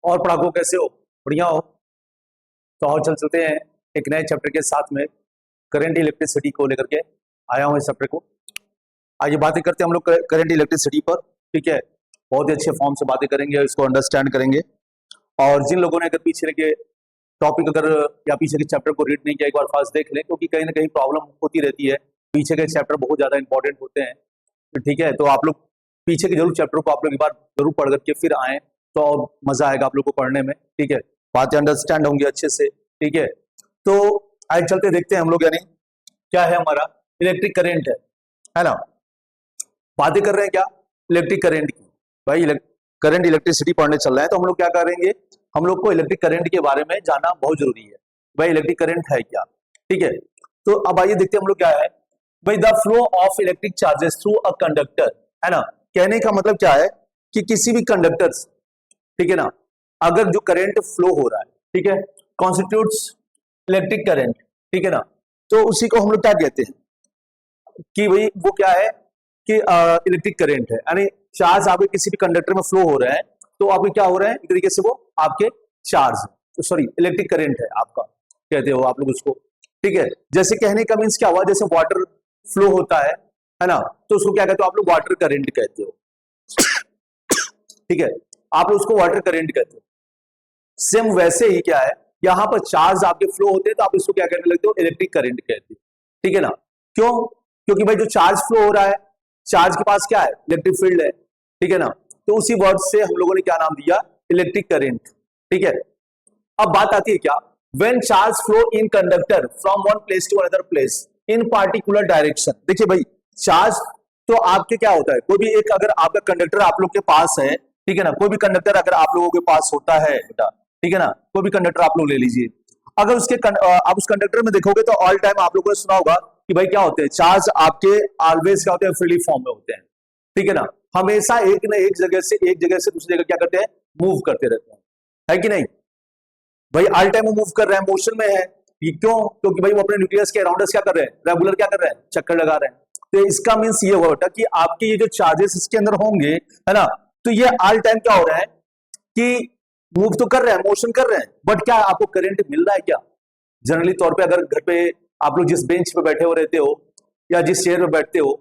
और पढ़ाको कैसे हो? बढ़िया हो? तो और चलते हैं एक नए चैप्टर के साथ में। करंट इलेक्ट्रिसिटी को लेकर के आया हूं इस चैप्टर को। आइए बातें करते हैं हम लोग करंट इलेक्ट्रिसिटी पर। ठीक है, बहुत ही अच्छे फॉर्म से बातें करेंगे, इसको अंडरस्टैंड करेंगे। और जिन लोगों ने अगर पीछे के टॉपिक अगर या पीछे के चैप्टर को रीड नहीं किया, एक बार फास्ट देख लें, क्योंकि कहीं ना कहीं प्रॉब्लम होती रहती है। पीछे के चैप्टर बहुत ज्यादा इंपॉर्टेंट होते हैं। ठीक है, तो आप लोग पीछे के जरूर चैप्टर को आप लोग एक बार जरूर पढ़ करके फिर आए तो और मजा आएगा आप लोग को पढ़ने में। ठीक है, बातें अंडरस्टैंड होंगी अच्छे से। ठीक है, तो आज चलते देखते हैं हम लोग, यानी क्या है हमारा इलेक्ट्रिक करंट है ना। बातें कर रहे हैं क्या इलेक्ट्रिक करंट की। भाई करंट इलेक्ट्रिसिटी पढ़ने चल रहे हैं तो हम लोग क्या करेंगे, हम लोग को इलेक्ट्रिक करंट के बारे में जानना बहुत जरूरी है। भाई इलेक्ट्रिक करंट है क्या। ठीक है, तो अब आइए देखते हैं हम लोग क्या है। भाई the flow of electric charges through a conductor, है ना। कहने का मतलब क्या है कि किसी भी कंडक्टर, ठीक है ना, अगर जो करंट फ्लो हो रहा है, ठीक है, कॉन्स्टिट्यूट्स इलेक्ट्रिक करंट, ठीक है ना, तो उसी को हम लोग क्या कहते हैं कि भाई वो क्या है कि इलेक्ट्रिक करंट है। यानी चार्ज आपके किसी भी कंडक्टर में फ्लो हो रहा है तो आपके क्या हो रहा है, एक तरीके से वो आपके चार्ज, सॉरी इलेक्ट्रिक करंट है आपका, कहते हो आप लोग उसको। ठीक है, जैसे कहने का मीन्स क्या हुआ, जैसे वाटर फ्लो होता है ना, तो उसको क्या कहते हो आप लोग, वाटर करंट कहते हो। ठीक है, आप लोग उसको वाटर करंट कहते हो। सेम वैसे ही क्या है, यहां पर चार्ज आपके फ्लो होते हैं तो आप इसको क्या कहने लगते हो, इलेक्ट्रिक करंट कहते हो। ठीक है ना, क्यों? क्योंकि भाई जो चार्ज फ्लो हो रहा है, चार्ज के पास क्या है, इलेक्ट्रिक फील्ड है। ठीक है ना, तो उसी वर्ड से हम लोगों ने क्या नाम दिया, इलेक्ट्रिक करंट। ठीक है, अब बात आती है क्या, when charge flow in conductor from one place to another place in particular direction. देखिए भाई चार्ज तो आपके क्या होता है, कोई भी एक अगर आपका कंडक्टर आप लोग के पास है, ठीक है ना, कोई भी कंडक्टर अगर आप लोगों के पास होता है बेटा, ठीक है ना, कोई भी कंडक्टर आप लोग ले लीजिए। अगर उसके आप उस कंडक्टर में देखोगे तो ऑल टाइम आप लोगों ने सुना होगा कि भाई क्या होते हैं, चार्ज आपके ऑलवेज क्या होते हैं, फ्रीली फॉर्म में होते हैं। ठीक है ना, हमेशा एक ना एक जगह से दूसरी जगह क्या करते हैं, मूव करते रहते हैं, है कि नहीं। भाई ऑल टाइम वो मूव कर रहे हैं, मोशन में है। ये क्यों? क्योंकि भाई वो अपने न्यूक्लियस के अराउंड क्या कर रहे हैं, रेगुलर क्या कर रहे हैं, चक्कर लगा रहे हैं। तो इसका मीन्स ये हुआ बेटा कि आपके ये जो चार्जेस इसके अंदर होंगे, है ना, तो ये ऑल टाइम क्या हो रहा है कि मूव तो कर रहे हैं, मोशन कर रहे हैं, बट क्या आपको करंट मिल रहा है क्या? जनरली तौर पे अगर घर पे आप लोग जिस बेंच पे बैठे हो रहते हो या जिस चेयर पे बैठते हो,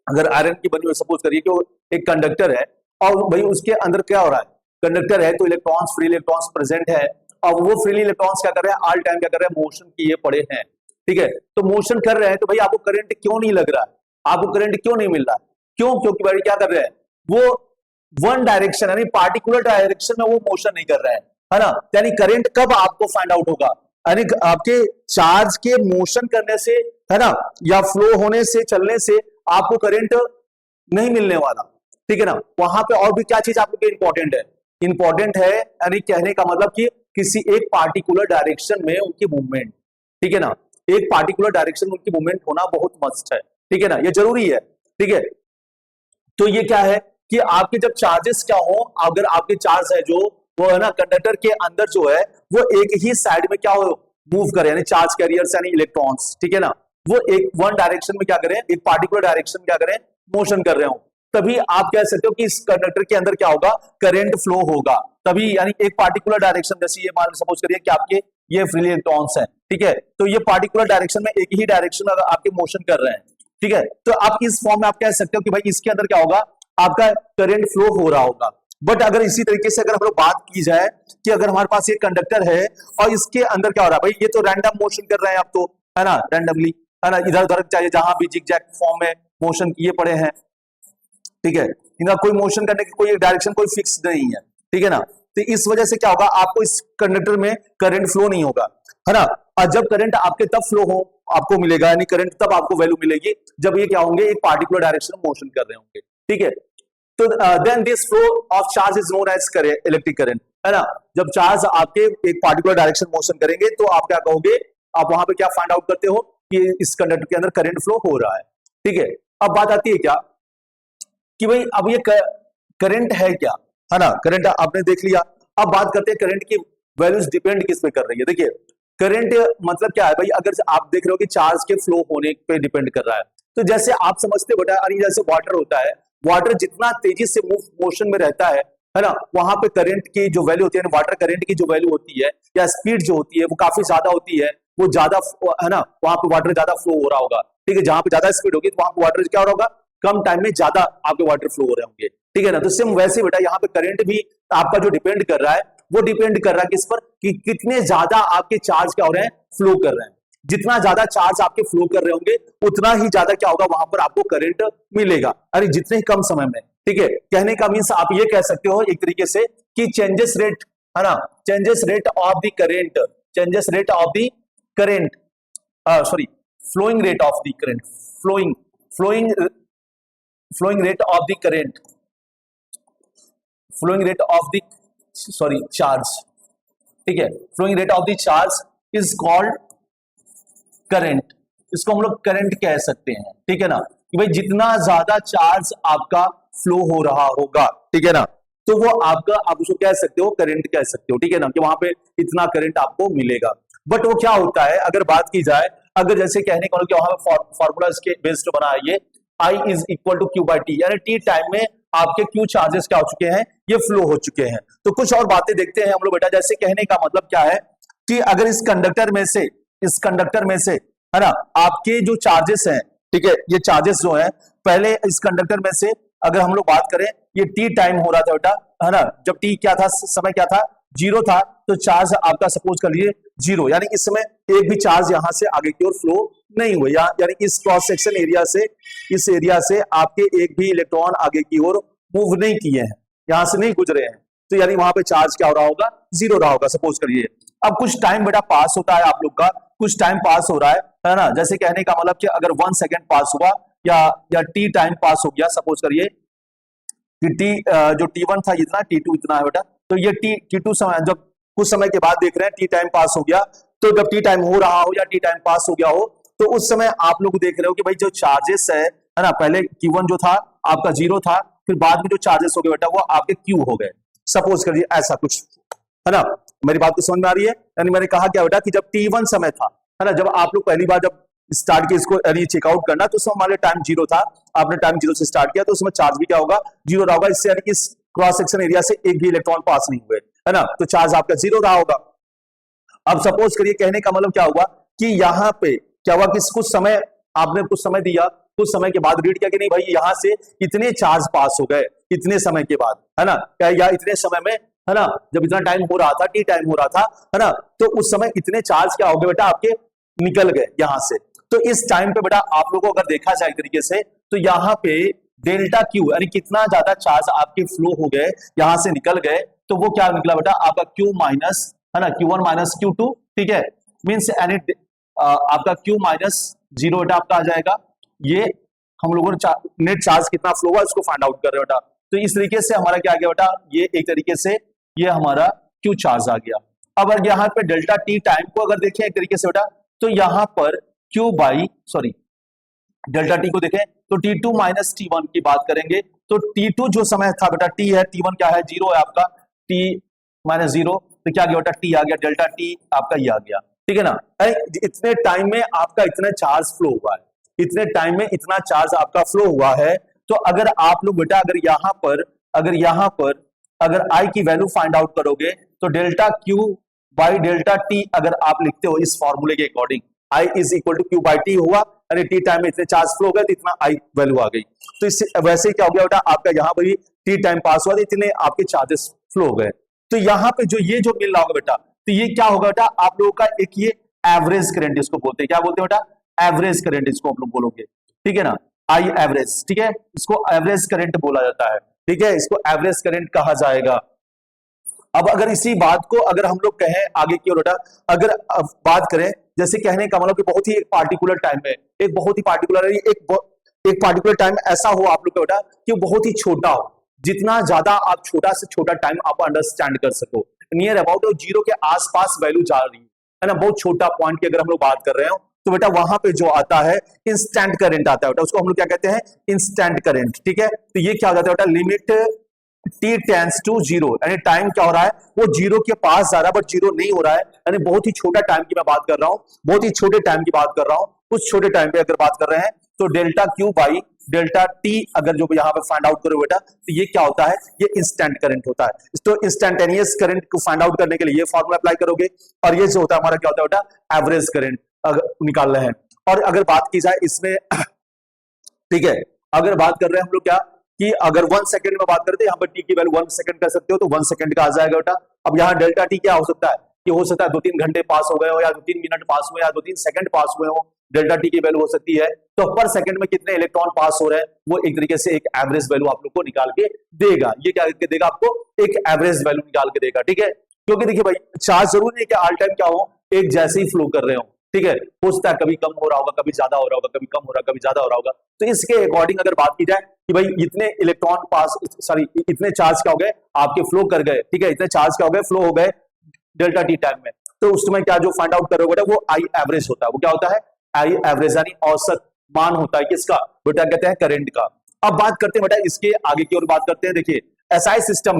अगर आयरन की बनी हुई सपोज करिए कि वो एक कंडक्टर है और भाई उसके अंदर क्या हो रहा है, कंडक्टर है तो इलेक्ट्रॉन्स, फ्री इलेक्ट्रॉन्स प्रेजेंट है और वो फ्रीली इलेक्ट्रॉन्स क्या कर रहे हैं, ऑल टाइम क्या कर रहे हैं, मोशन किए पड़े हैं। ठीक है, तो मोशन कर रहे हैं तो भाई आपको करंट क्यों नहीं लग रहा है, आपको करंट क्यों नहीं मिल रहा है? क्यों? क्योंकि भाई क्या कर रहे हैं, वो वन डायरेक्शन यानी पार्टिकुलर डायरेक्शन में वो मोशन नहीं कर रहे हैं, है ना। यानी करंट कब आपको फाइंड आउट होगा, यानी आपके चार्ज के मोशन करने से, है ना, या फ्लो होने से, चलने से आपको करंट नहीं मिलने वाला। ठीक है ना, वहां पे और भी क्या चीज आपके इंपॉर्टेंट है, इंपॉर्टेंट है यानी कहने का मतलब कि किसी एक पार्टिकुलर डायरेक्शन में उनकी मूवमेंट। ठीक है ना, एक पार्टिकुलर डायरेक्शन में उनकी मूवमेंट होना बहुत मस्ट है। ठीक है ना, ये जरूरी है। ठीक है, तो ये क्या है कि आपके जब चार्जेस क्या हो, अगर आपके चार्ज है जो वो है ना कंडक्टर के अंदर जो है वो एक ही साइड में क्या हो, मूव करे, यानी चार्ज कैरियर्स यानी इलेक्ट्रॉन्स, ठीक है ना, वो एक वन डायरेक्शन में क्या करें, एक पार्टिकुलर डायरेक्शन में क्या करें, मोशन कर रहे हो, तभी आप कह सकते हो कि इस कंडक्टर के अंदर क्या होगा, करंट फ्लो होगा। तभी यानी एक पार्टिकुलर डायरेक्शन, जैसे ये मान सपोज करिए कि आपके ये फ्री इलेक्ट्रॉन्स हैं, ठीक है, तो ये पार्टिकुलर डायरेक्शन में एक ही डायरेक्शन अगर आपके मोशन कर रहे हैं, ठीक है, तो आप इस फॉर्म में आप कह सकते हो कि भाई इसके अंदर क्या होगा, आपका करंट फ्लो हो रहा होगा। बट अगर इसी तरीके से अगर हम लोग बात की जाए कि अगर हमारे पास ये कंडक्टर है और इसके अंदर क्या हो रहा है, भाई ये तो रैंडम मोशन कर रहे हैं आप तो, है ना, रैंडमली, है ना, इधर उधर चाहिए जहां भी जिगजैग फॉर्म में मोशन किए पड़े हैं। ठीक है, इनका कोई मोशन करने की कोई डायरेक्शन कोई फिक्स नहीं है। ठीक है ना, तो इस वजह से क्या होगा, आपको इस कंडक्टर में करंट फ्लो नहीं होगा, है ना। और जब करंट आपके तब फ्लो हो आपको मिलेगा, यानी करंट तब आपको वैल्यू मिलेगी जब ये क्या होंगे, एक पार्टिकुलर डायरेक्शन में मोशन कर रहे होंगे। ठीक है, तो then this flow of charge is known as electric current, है ना। जब चार्ज आपके एक पार्टिकुलर डायरेक्शन मोशन करेंगे तो आप क्या कहोगे, आप वहां पे क्या फाइंड आउट करते हो कि इस कंडक्टर के अंदर करंट फ्लो हो रहा है। ठीक है, अब बात आती है क्या कि भाई अब ये करंट है क्या, है ना, करंट आपने देख लिया। अब बात करते हैं करंट की वैल्यूज डिपेंड किस पे कर रही है। देखिए करंट मतलब क्या है भाई, अगर आप देख रहे हो कि चार्ज के फ्लो होने पे डिपेंड कर रहा है, तो जैसे आप समझते हो बेटा, अरे जैसे वाटर होता है, वाटर जितना तेजी से मोशन में रहता है है ना, वहां पे करंट की जो वैल्यू होती है, वाटर करंट की जो वैल्यू होती है या स्पीड जो होती है वो काफी ज्यादा होती है, वो ज्यादा, है ना, वहां पे वाटर ज्यादा फ्लो हो रहा होगा। ठीक है, जहां पे ज्यादा स्पीड होगी तो वहां पे वाटर क्या हो रहा होगा, कम टाइम में ज्यादा आपके वाटर फ्लो हो रहे होंगे। ठीक है ना, तो सेम वैसे बेटा यहाँ पे करंट भी आपका जो डिपेंड कर रहा है वो डिपेंड कर रहा है किस पर, कि कितने ज्यादा आपके चार्ज क्या हो रहे हैं, फ्लो कर रहे हैं। जितना ज्यादा चार्ज आपके फ्लो कर रहे होंगे उतना ही ज्यादा क्या होगा, वहां पर आपको करंट मिलेगा, अरे जितने ही कम समय में। ठीक है, कहने का मीन्स आप ये कह सकते हो एक तरीके से कि चेंजेस रेट, है ना, changes rate of the current, changes rate of the current, sorry, flowing rate of the current, flowing flowing flowing rate of the current, flowing rate of the, sorry, charge. ठीक है, flowing rate of the charge is called current, इसको हम लोग current कह सकते हैं। ठीक है ना, कि भाई जितना ज्यादा चार्ज आपका फ्लो हो रहा होगा, ठीक है ना, तो वो आपका, आप उसको कह सकते हो करंट कह सकते हो। ठीक है ना, कि वहां पे इतना करंट आपको मिलेगा। बट वो क्या होता है, अगर बात की जाए, अगर जैसे कहने का कि वहां पे फॉर्मूला इसके बेस्ड बना है ये, I is equal to Q by T, यानी टी टाइम में आपके क्यू चार्जेस क्या हो चुके हैं, ये फ्लो हो चुके हैं। तो कुछ और बातें देखते हैं हम लोग बेटा। जैसे कहने का मतलब क्या है कि अगर इस कंडक्टर में से, इस कंडक्टर में से, है ना, आपके जो चार्जेस हैं, ठीक है, ये चार्जेस जो है, पहले इस कंडक्टर में से अगर हम लोग बात करें, ये टी टाइम हो रहा था बेटा, है ना, जब टी क्या था, समय क्या था, जीरो था, तो चार्ज आपका सपोज कर लीजिए जीरो, यानी इस समय एक भी चार्ज यहां से आगे की ओर फ्लो नहीं हुआ, यानी इस क्रॉस सेक्शन एरिया से, इस एरिया से आपके एक भी इलेक्ट्रॉन आगे की ओर मूव नहीं किए हैं, यहां से नहीं गुजरे हैं, तो यानी वहां पे चार्ज क्या हो रहा होगा, जीरो रहा होगा, सपोज करिए। अब कुछ टाइम बेटा पास होता है आप लोग का, कुछ टाइम पास हो रहा है ना, जैसे कहने का मतलब कि अगर 1 सेकेंड पास हुआ या टी टाइम पास हो गया, सपोज करिए कि टी जो टी1 था इतना, टी2 इतना है बेटा, तो ये टी2 समय, जब कुछ समय के बाद देख रहे हैं टी टाइम पास हो गया, तो जब टी टाइम हो रहा हो या टी टाइम पास हो गया हो, तो उस समय आप लोग देख रहे हो कि भाई जो चार्जेस है ना, पहले Q1 जो था आपका जीरो था, फिर बाद में जो चार्जेस हो गए बेटा वो आपके Q हो गए, सपोज करिए ऐसा कुछ, है ना। मेरी बात तो समझ में आ रही है, यानी मैंने कहा क्या बेटा कि जब T1 समय था, है ना, जब आप लोग पहली बार जब स्टार्ट किया इसको, यानी चेकआउट करना, तो उस समय हमारे टाइम जीरो था, आपने टाइम जीरो से स्टार्ट किया, तो उसमें चार्ज भी क्या होगा, जीरो रहा होगा, इससे यानी कि इस क्रॉस सेक्शन एरिया से एक भी इलेक्ट्रॉन पास नहीं हुए, है ना, तो चार्ज आपका जीरो रहा होगा। अब सपोज करिए, कहने का मतलब क्या हुआ कि यहाँ पे क्या हुआ कि कुछ समय आपने कुछ समय दिया, कुछ समय के बाद रीड किया कि नहीं भाई यहाँ से इतने चार्ज पास हो गए, इतने समय के बाद, है ना, क्या या इतने समय में, है ना, जब इतना टाइम हो रहा था, टी टाइम हो रहा था, है ना, तो उस समय इतने चार्ज क्या हो गए बेटा आपके, निकल गए यहां से। तो इस टाइम पे बेटा आप लोगों को अगर देखा जाए एक तरीके से, तो यहाँ पे डेल्टा क्यू, यानी कितना ज्यादा चार्ज आपके फ्लो हो गए, यहां से निकल गए, तो वो क्या निकला बेटा आपका क्यू माइनस, है ना, Q1 माइनस Q2, ठीक है, मीन्स एनी आपका Q माइनस जीरो बेटा आपका आ जाएगा। ये हम लोगों ने नेट चार्ज कितना फ्लो हुआ इसको फाइंड आउट कर रहे हो बेटा। तो इस तरीके से हमारा क्या आ गया बेटा, ये एक तरीके से ये हमारा Q चार्ज आ गया। अब अगर यहाँ पे डेल्टा टी टाइम को अगर देखें एक तरीके से बेटा, तो यहाँ पर Q by, sorry, delta T को देखें तो T2 माइनस T1 की बात करेंगे, तो T2 जो समय था बेटा T है, T1 क्या है, जीरो है आपका, T माइनस जीरो, तो क्या गया बेटा, टी आ गया, डेल्टा टी आपका ये आ गया, ठीक है ना। इतने टाइम में आपका इतना चार्ज फ्लो हुआ है, इतने टाइम में इतना चार्ज आपका फ्लो हुआ है, तो अगर आप लोग बेटा अगर यहाँ पर अगर आई की वैल्यू फाइंड आउट करोगे, तो delta Q by delta T अगर आप लिखते हो इस फॉर्मूले के according, I is equal to Q by T हुआ, अरे टी टाइम में इतने चार्ज फ्लो हो गए तो इतना आई वैल्यू आ गई। तो इससे वैसे ही क्या हो गया बेटा, आपका यहाँ पर टी टाइम पास हुआ तो इतने आपके चार्जेस फ्लो हो गए। तो यहाँ पे जो ये जो मिल रहा होगा बेटा, तो ये क्या होगा बेटा, आप लोगों का एक ये एवरेज करंट इसको बोलते हैं, क्या बोलते हैं बेटा, एवरेज करंट इसको आप लोग बोलोगे, ठीक है ना, आई एवरेज, ठीक है, इसको एवरेज करंट बोला जाता है, ठीक है, इसको एवरेज करंट कहा जाएगा। अब अगर इसी बात को अगर हम लोग कहें आगे की ओर बेटा, अगर बात करें, जैसे कहने का मतलब कि बहुत ही एक पार्टिकुलर टाइम में, एक बहुत ही पार्टिकुलर एक पार्टिकुलर टाइम ऐसा हो आप लोग का बेटा कि बहुत ही छोटा हो, जितना ज्यादा आप छोटा से छोटा टाइम आप अंडरस्टैंड कर सको, नियर अबाउट जीरो के आसपास वैल्यू जा रही है ना, बहुत छोटा पॉइंट की अगर हम लोग बात कर रहे हो, तो बेटा वहां पे जो आता है इंस्टेंट करंट आता है बेटा, उसको हम लोग क्या कहते हैं, इंस्टेंट करंट, ठीक है। तो ये क्या हो जाता है बेटा, limit T tends to zero, यानी टाइम क्या हो रहा है, वो जीरो के पास जा रहा है बट जीरो नहीं हो रहा है, यानी बहुत ही छोटा टाइम की मैं बात कर रहा हूं, बहुत ही छोटे टाइम की बात कर रहा हूं, उस छोटे टाइम पे अगर बात कर रहे हैं, तो delta Q by delta T अगर जो यहाँ पे फाइंड आउट करो बेटा, तो ये क्या होता है, ये इंस्टेंट करंट होता है। तो इंस्टेंटेनियस करंट को फाइंड आउट करने के लिए ये फॉर्मूला अप्लाई करोगे, और ये जो होता है हमारा क्या होता है बेटा, एवरेज करंट निकाल रहे हैं। और अगर बात की जाए इसमें ठीक है, अगर बात कर रहे हैं हम लोग क्या कि अगर 1 सेकंड में बात करते हैं, यहाँ पर टी की वैल्यू 1 सेकंड कर सकते हो, तो 1 सेकंड का आ जाएगा बेटा। अब यहाँ डेल्टा टी क्या हो सकता है, कि हो सकता है 2-3 घंटे पास हो गए हो, या 2-3 मिनट पास हुए, या 2-3 सेकंड पास हुए हो, डेल्टा टी की वैल्यू हो सकती है। तो पर सेकंड में कितने इलेक्ट्रॉन पास हो रहे हैं, वो एक तरीके से एक एवरेज वैल्यू आप लोग को निकाल के देगा। ये क्या करके देगा आपको, एक एवरेज वैल्यू निकाल के देगा, ठीक है। क्योंकि देखिए भाई, चार्ज जरूरी है कि ऑल टाइम क्या हो, एक जैसे ही फ्लो कर रहे हो, ठीक है। हो सकता है कभी कम हो रहा होगा, कभी ज्यादा हो रहा होगा, कभी कम हो रहा, कभी ज्यादा हो रहा होगा। तो इसके अकॉर्डिंग अगर बात की जाए कि भाई इतने इलेक्ट्रॉन पास, सॉरी इतने चार्ज क्या हो गए आपके फ्लो कर गए, ठीक है, इतने चार्ज क्या हो गए फ्लो हो गए डेल्टा टी टाइम में, तो उस समय क्या जो फाइंड आउट करोगे बेटा, वो आई एवरेज होता है। वो क्या होता है, आई एवरेज, यानी औसत मान होता है किसका बेटा, कहते हैं करंट का। अब बात करते हैं बेटा इसके आगे की ओर बात करते हैं। देखिए एसआई सिस्टम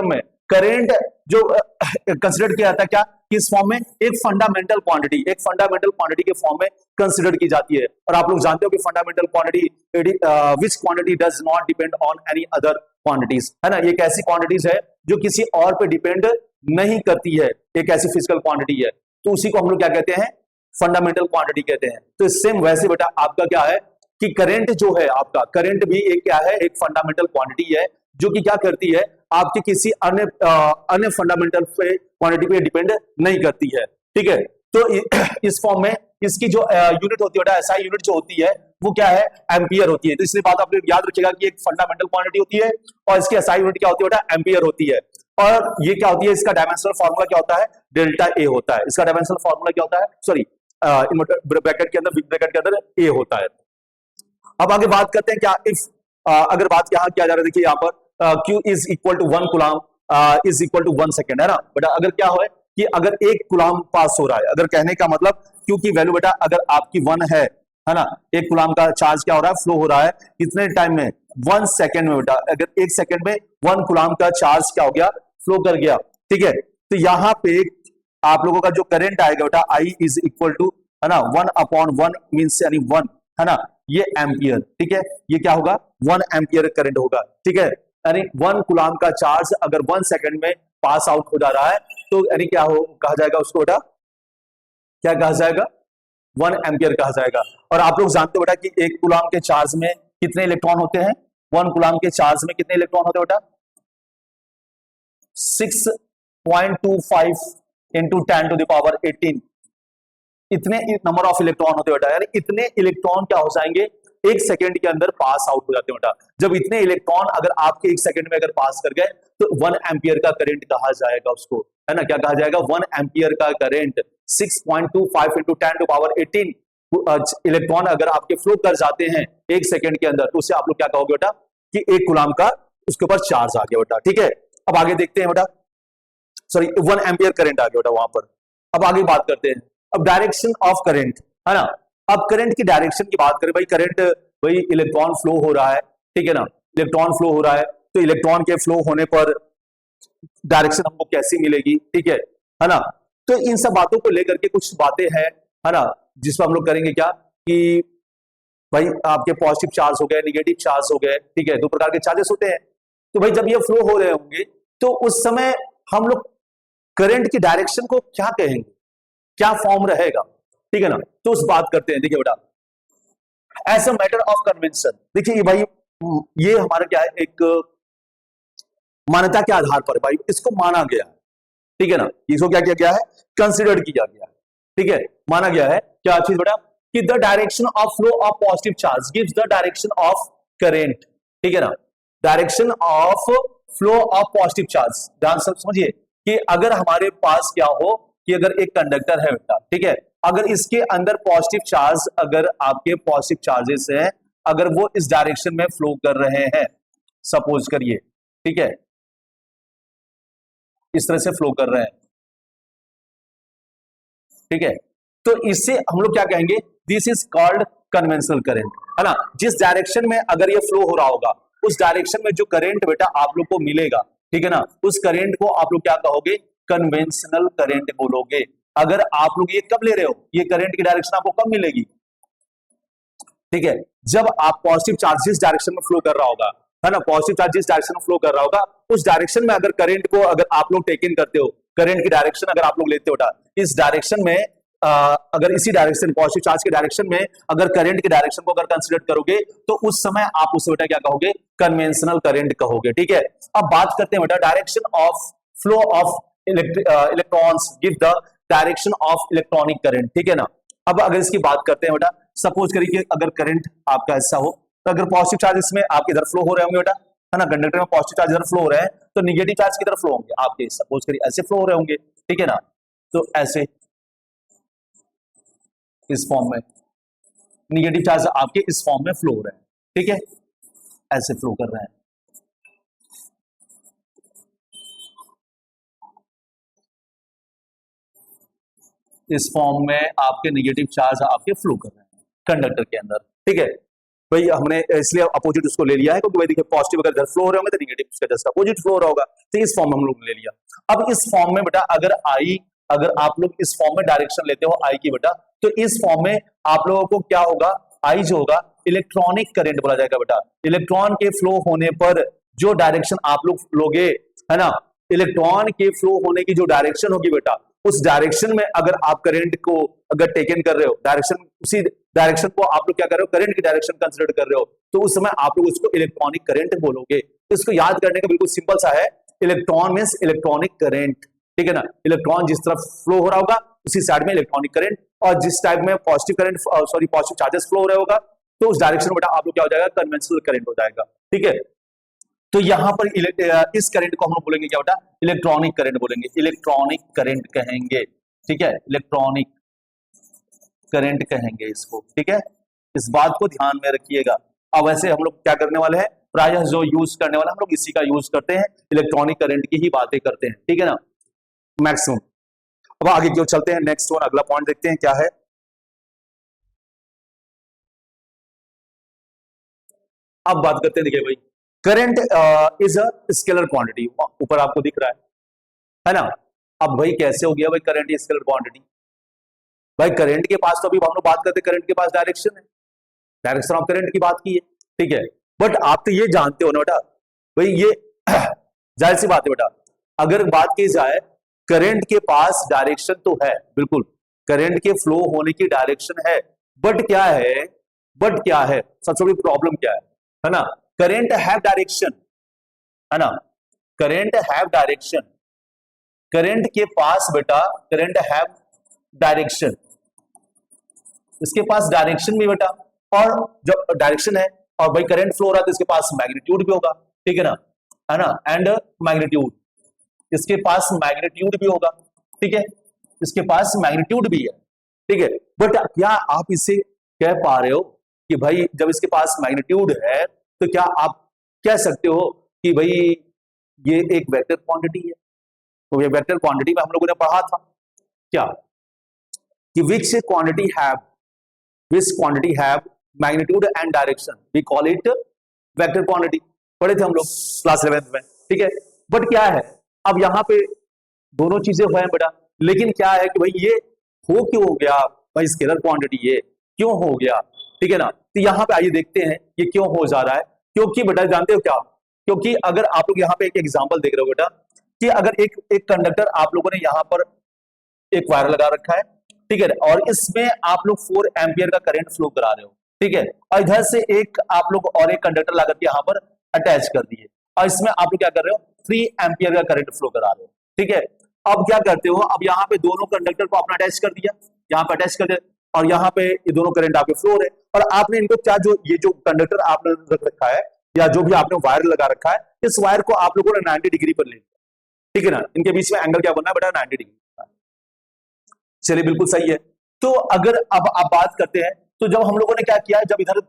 में करंट जो कंसिडर किया जाता है क्या, किस फॉर्म में, एक फंडामेंटल क्वांटिटी के फॉर्म में कंसिडर की जाती है। और आप लोग जानते हो कि fundamental quantity, which quantity does not depend on any other quantities, है ना। ये एक ऐसी क्वांटिटीज है जो किसी और पे डिपेंड नहीं करती है, एक ऐसी फिजिकल क्वांटिटी है, तो उसी को हम लोग क्या कहते हैं, फंडामेंटल क्वांटिटी कहते हैं। तो सेम वैसे बेटा आपका क्या है कि करंट जो है, आपका करंट भी एक क्या है, एक फंडामेंटल क्वांटिटी है, जो कि क्या करती है, आपके किसी अन्य फंडामेंटल क्वांटिटी पे डिपेंड नहीं करती है, ठीक है। तो इस फॉर्म में इसकी जो यूनिट होती है, एसआई यूनिट जो होती है वो क्या है, एम्पियर होती है। तो इसलिए बात आप लोग याद रखिएगा कि एक फंडामेंटल क्वांटिटी होती है और इसकी एसआई यूनिट क्या होती है बेटा, एम्पियर होती है। और ये क्या होती है, इसका डायमेंशनल फार्मूला क्या होता है, डेल्टा ए होता है। इसका डायमेंशनल फार्मूला क्या होता है, सॉरी ब्रैकेट के अंदर ए होता है। अब आगे बात करते हैं क्या, इफ अगर बात यहाँ किया जा रहा है, देखिए यहाँ पर Q is equal to 1 coulomb is equal to 1 second, है ना बेटा। अगर क्या हो कि अगर 1 कुलाम पास हो रहा है, अगर कहने का मतलब Q की वैल्यू बेटा अगर आपकी 1 है ना, 1 कुलाम का चार्ज क्या हो रहा है, फ्लो हो रहा है कितने टाइम में, 1 सेकेंड में बेटा। अगर 1 सेकेंड में 1 कुलाम का चार्ज क्या हो गया, फ्लो कर गया, ठीक है। तो यहाँ पे आप लोगों का जो करंट आएगा बेटा, आई इज इक्वल टू, है ना, 1/1 मीन्स यानी 1, है ना, ये एम्पियर, ठीक है। ये क्या होगा, 1 एम्पियर करंट होगा, ठीक है। यानी 1 कुलाम का चार्ज अगर 1 सेकंड में पास आउट हो जा रहा है, तो यानी क्या हो कहा जाएगा उसको बेटा, क्या कहा जाएगा, 1 एम्पियर कहा जाएगा। और आप लोग जानते हो बेटा कि 1 कुलाम के चार्ज में कितने इलेक्ट्रॉन होते हैं, 1 कुलाम के चार्ज में कितने इलेक्ट्रॉन होते हैं बेटा, 6.25 इंटू 10⁻18 इतने नंबर ऑफ इलेक्ट्रॉन होते हैं बेटा। यानी इतने इलेक्ट्रॉन क्या हो जाएंगे, 1 सेकंड के अंदर पास आउट हो जाते हैं बेटा। जब इतने इलेक्ट्रॉन अगर आपके 1 सेकंड में अगर पास कर गए, तो 1 एम्पियर का करंट कहा जाएगा उसको, है ना। क्या कहा जाएगा, 1 एम्पियर का करंट। 6.25 इंटू 10⁻18 इलेक्ट्रॉन अगर आपके फ्लो कर जाते हैं 1 सेकंड के अंदर, तो उससे आप लोग क्या कहोगे बेटा कि 1 कुलाम का उसके ऊपर चार्ज आ गया बेटा, ठीक है। अब आगे देखते हैं बेटा, सॉरी 1 एम्पियर करंट आ गया बेटा वहां पर। अब आगे बात करते हैं, अब डायरेक्शन ऑफ करंट, है ना। अब करंट की डायरेक्शन की बात करें, भाई करंट, भाई इलेक्ट्रॉन फ्लो हो रहा है, ठीक है ना, इलेक्ट्रॉन फ्लो हो रहा है, तो इलेक्ट्रॉन के फ्लो होने पर डायरेक्शन हमको कैसी मिलेगी, ठीक है ना। तो इन सब बातों को लेकर के कुछ बातें हैं, है ना, जिस पर हम लोग करेंगे क्या कि भाई आपके पॉजिटिव चार्ज हो गए, निगेटिव चार्ज हो गए, ठीक है, 2 प्रकार के चार्जेस होते हैं। तो भाई जब ये फ्लो हो रहे होंगे, तो उस समय हम लोग करंट की डायरेक्शन को क्या कहेंगे, क्या फॉर्म रहेगा, ठीक है ना। तो उस बात करते हैं, देखिए बेटा, as a matter of convention, देखिए भाई ये हमारा क्या है, एक मान्यता के आधार पर भाई इसको माना गया, ठीक है ना, इसको क्या किया गया है, कंसिडर किया गया, ठीक है, माना गया है क्या चीज बेटा, कि the direction of flow of positive charge gives the direction of current, ठीक है ना। Direction of flow of positive charge, ध्यान से समझिए कि अगर हमारे पास क्या हो कि अगर एक कंडक्टर है बेटा, ठीक है, अगर इसके अंदर पॉजिटिव चार्ज, अगर आपके पॉजिटिव चार्जेस हैं, अगर वो इस डायरेक्शन में फ्लो कर रहे हैं, सपोज करिए, ठीक है, इस तरह से फ्लो कर रहे हैं, ठीक है, तो इससे हम लोग क्या कहेंगे, this is called conventional current, है ना। जिस डायरेक्शन में अगर ये फ्लो हो रहा होगा, उस डायरेक्शन में जो करंट बेटा आप लोग को मिलेगा, ठीक है ना, उस करंट को आप लोग क्या कहोगे, कन्वेंशनल करंट बोलोगे। अगर आप लोग ये कब ले रहे हो, ये करंट की डायरेक्शन आपको कब मिलेगी, ठीक है, जब आप पॉजिटिव चार्ज जिस डायरेक्शन में फ्लो कर रहा होगा, है ना, पॉजिटिव चार्ज जिस डायरेक्शन में फ्लो कर रहा होगा, उस डायरेक्शन में अगर करंट को अगर आप लोग टेक इन करते हो, करंट की डायरेक्शन अगर आप लोग लेते हो, इस डायरेक्शन में अगर इसी डायरेक्शन पॉजिटिव चार्ज के डायरेक्शन में अगर करंट के डायरेक्शन को अगर कंसीडर करोगे तो उस समय आप उसे बेटा क्या कहोगे, कन्वेंशनल करंट कहोगे। ठीक है, अब बात करते हैं बेटा direction of flow of electrons give the direction of electronic current. ठीक है ना, अब अगर इसकी बात करते हैं बेटा, सपोज करिए कि अगर करंट आपका ऐसा हो, तो अगर पॉजिटिव चार्ज इसमें आपके इधर फ्लो हो रहे होंगे बेटा, है ना, कंडक्टर में पॉजिटिव चार्ज इधर फ्लो हो रहे हैं, तो निगेटिव चार्ज किधर फ्लो होंगे आपके, सपोज करिए ऐसे फ्लो हो रहे होंगे। ठीक है ना, तो ऐसे इस फॉर्म में निगेटिव चार्ज आपके इस फॉर्म में फ्लो हो रहे हैं। ठीक है, ऐसे फ्लो कर रहे हैं। इस फॉर्म में आपके निगेटिव चार्ज आपके फ्लो कर रहे हैं कंडक्टर के अंदर। ठीक है भाई, हमने इसलिए अपोजिट उसको ले लिया है क्योंकि भाई देखिए पॉजिटिव अगर इधर फ्लो हो रहे होंगे तो निगेटिव उसका जस्ट अपोजिट फ्लो हो रहा होगा, तो इस फॉर्म में हम लोग ले लिया। अब इस फॉर्म में बेटा अगर आप लोग इस फॉर्म में डायरेक्शन लेते हो आई की बेटा, तो इस फॉर्म में आप लोगों को क्या होगा, आई जो होगा इलेक्ट्रॉनिक करंट बोला जाएगा बेटा। इलेक्ट्रॉन के फ्लो होने पर जो डायरेक्शन आप लोग लोगे, है ना, इलेक्ट्रॉन के फ्लो होने की जो डायरेक्शन होगी बेटा, उस डायरेक्शन में अगर आप करंट को अगर टेकन कर रहे हो, डायरेक्शन उसी डायरेक्शन को आप लोग क्या कर रहे हो, करंट की डायरेक्शन कंसीडर कर रहे हो, तो उस समय आप लोग उसको इलेक्ट्रॉनिक करंट बोलोगे। तो इसको याद करने का बिल्कुल सिंपल सा है, इलेक्ट्रॉन मींस इलेक्ट्रॉनिक करंट। ठीक है ना, इलेक्ट्रॉन जिस तरफ फ्लो हो रहा होगा उसी साइड में इलेक्ट्रॉनिक करंट, और जिस टाइप में positive current positive charges flow हो रहा होगा तो उस डायरेक्शन में बेटा आप लोग क्या हो जाएगा, कन्वेंशनल करंट हो जाएगा। ठीक है, तो यहां पर इस करंट को हम लोग बोलेंगे क्या बेटा, इलेक्ट्रॉनिक करंट बोलेंगे, इलेक्ट्रॉनिक करंट कहेंगे। ठीक है, इलेक्ट्रॉनिक करंट कहेंगे इसको। ठीक है, इस बात को ध्यान में रखिएगा। अब वैसे हम लोग क्या करने वाले हैं, प्रायः जो यूज करने वाले हम लोग इसी का यूज करते हैं, इलेक्ट्रॉनिक करंट की ही बातें करते हैं। ठीक है ना, मैक्सिमम। अब आगे क्यों चलते हैं, नेक्स्ट वन अगला पॉइंट देखते हैं क्या है। अब बात करते हैं, देखिए भाई current is a scalar quantity, ऊपर आपको दिख रहा है ना। अब भाई कैसे हो गया भाई करंट स्केलर क्वांटिटी, भाई करंट के पास तो अभी हम लोग बात करते हैं, करंट के पास डायरेक्शन है, डायरेक्शन ऑफ करंट की बात की है। ठीक है, बट आप तो ये जानते हो ना बेटा, भाई ये जाहिर सी बात है बेटा, अगर बात की जाए करंट के पास डायरेक्शन तो है, बिल्कुल करंट के फ्लो होने की डायरेक्शन है, बट क्या है सबसे बड़ी प्रॉब्लम क्या है ना, करंट हैव डायरेक्शन, है ना, करंट हैव डायरेक्शन, करंट के पास बेटा करंट हैव डायरेक्शन, इसके पास डायरेक्शन भी बेटा, और जब डायरेक्शन है और भाई करंट फ्लो हो रहा है तो इसके पास मैग्नीट्यूड भी होगा। ठीक है ना, एंड मैग्नीट्यूड, इसके पास मैग्नीट्यूड भी होगा। ठीक है, इसके पास मैग्नीट्यूड भी है। ठीक है, बट क्या आप इसे कह पा रहे हो कि भाई जब इसके पास मैग्नीट्यूड है तो क्या आप कह सकते हो कि भाई ये एक वेक्टर क्वांटिटी है। तो ये वेक्टर क्वांटिटी में हम लोगों ने पढ़ा था क्या कि which quantity have magnitude and direction, we call it vector quantity, पढ़े थे हम लोग क्लास 11th में। ठीक है, बट क्या है, अब यहां पे दोनों चीजें हुए हैं बेटा, लेकिन क्या है कि भाई ये हो क्यों हो गया भाई स्केलर क्वांटिटी, ये क्यों हो गया। ठीक है ना, तो यहां पे आइए देखते हैं ये क्यों हो जा रहा है। क्योंकि बेटा जानते हो क्या, क्योंकि अगर आप लोग यहाँ पे एक एग्जांपल देख रहे हो बेटा, कि अगर एक कंडक्टर आप लोगों ने यहाँ पर एक वायर लगा रखा है, ठीक है, और इसमें आप लोग 4 एम्पियर का करंट फ्लो करा रहे हो। ठीक है, और इधर से एक आप लोग और एक कंडक्टर लगा के यहाँ पर अटैच कर दिए, और इसमें आप लोग क्या कर रहे हो, 3 एम्पियर का करंट फ्लो करा रहे हो। ठीक है, अब क्या करते हो, अब यहाँ पे दोनों कंडक्टर को आपने अटैच कर दिया, यहाँ पे अटैच कर दिया, और यहाँ पे ये दोनों करंट आपके फ्लो हो रहे हैं, और आपने इनको क्या जो ये जो कंडक्टर आपने रख रखा है या जो भी आपने वायर लगा रखा है, इस वायर को आप लोगों ने 90 डिग्री पर ले लिया। ठीक है ना, इनके बीच में एंगल क्या बनना है बेटा, 90 डिग्री। चलिए बिल्कुल सही है। तो अगर अब आप बात करते हैं, तो जब हम लोगों ने क्या किया, जब इधर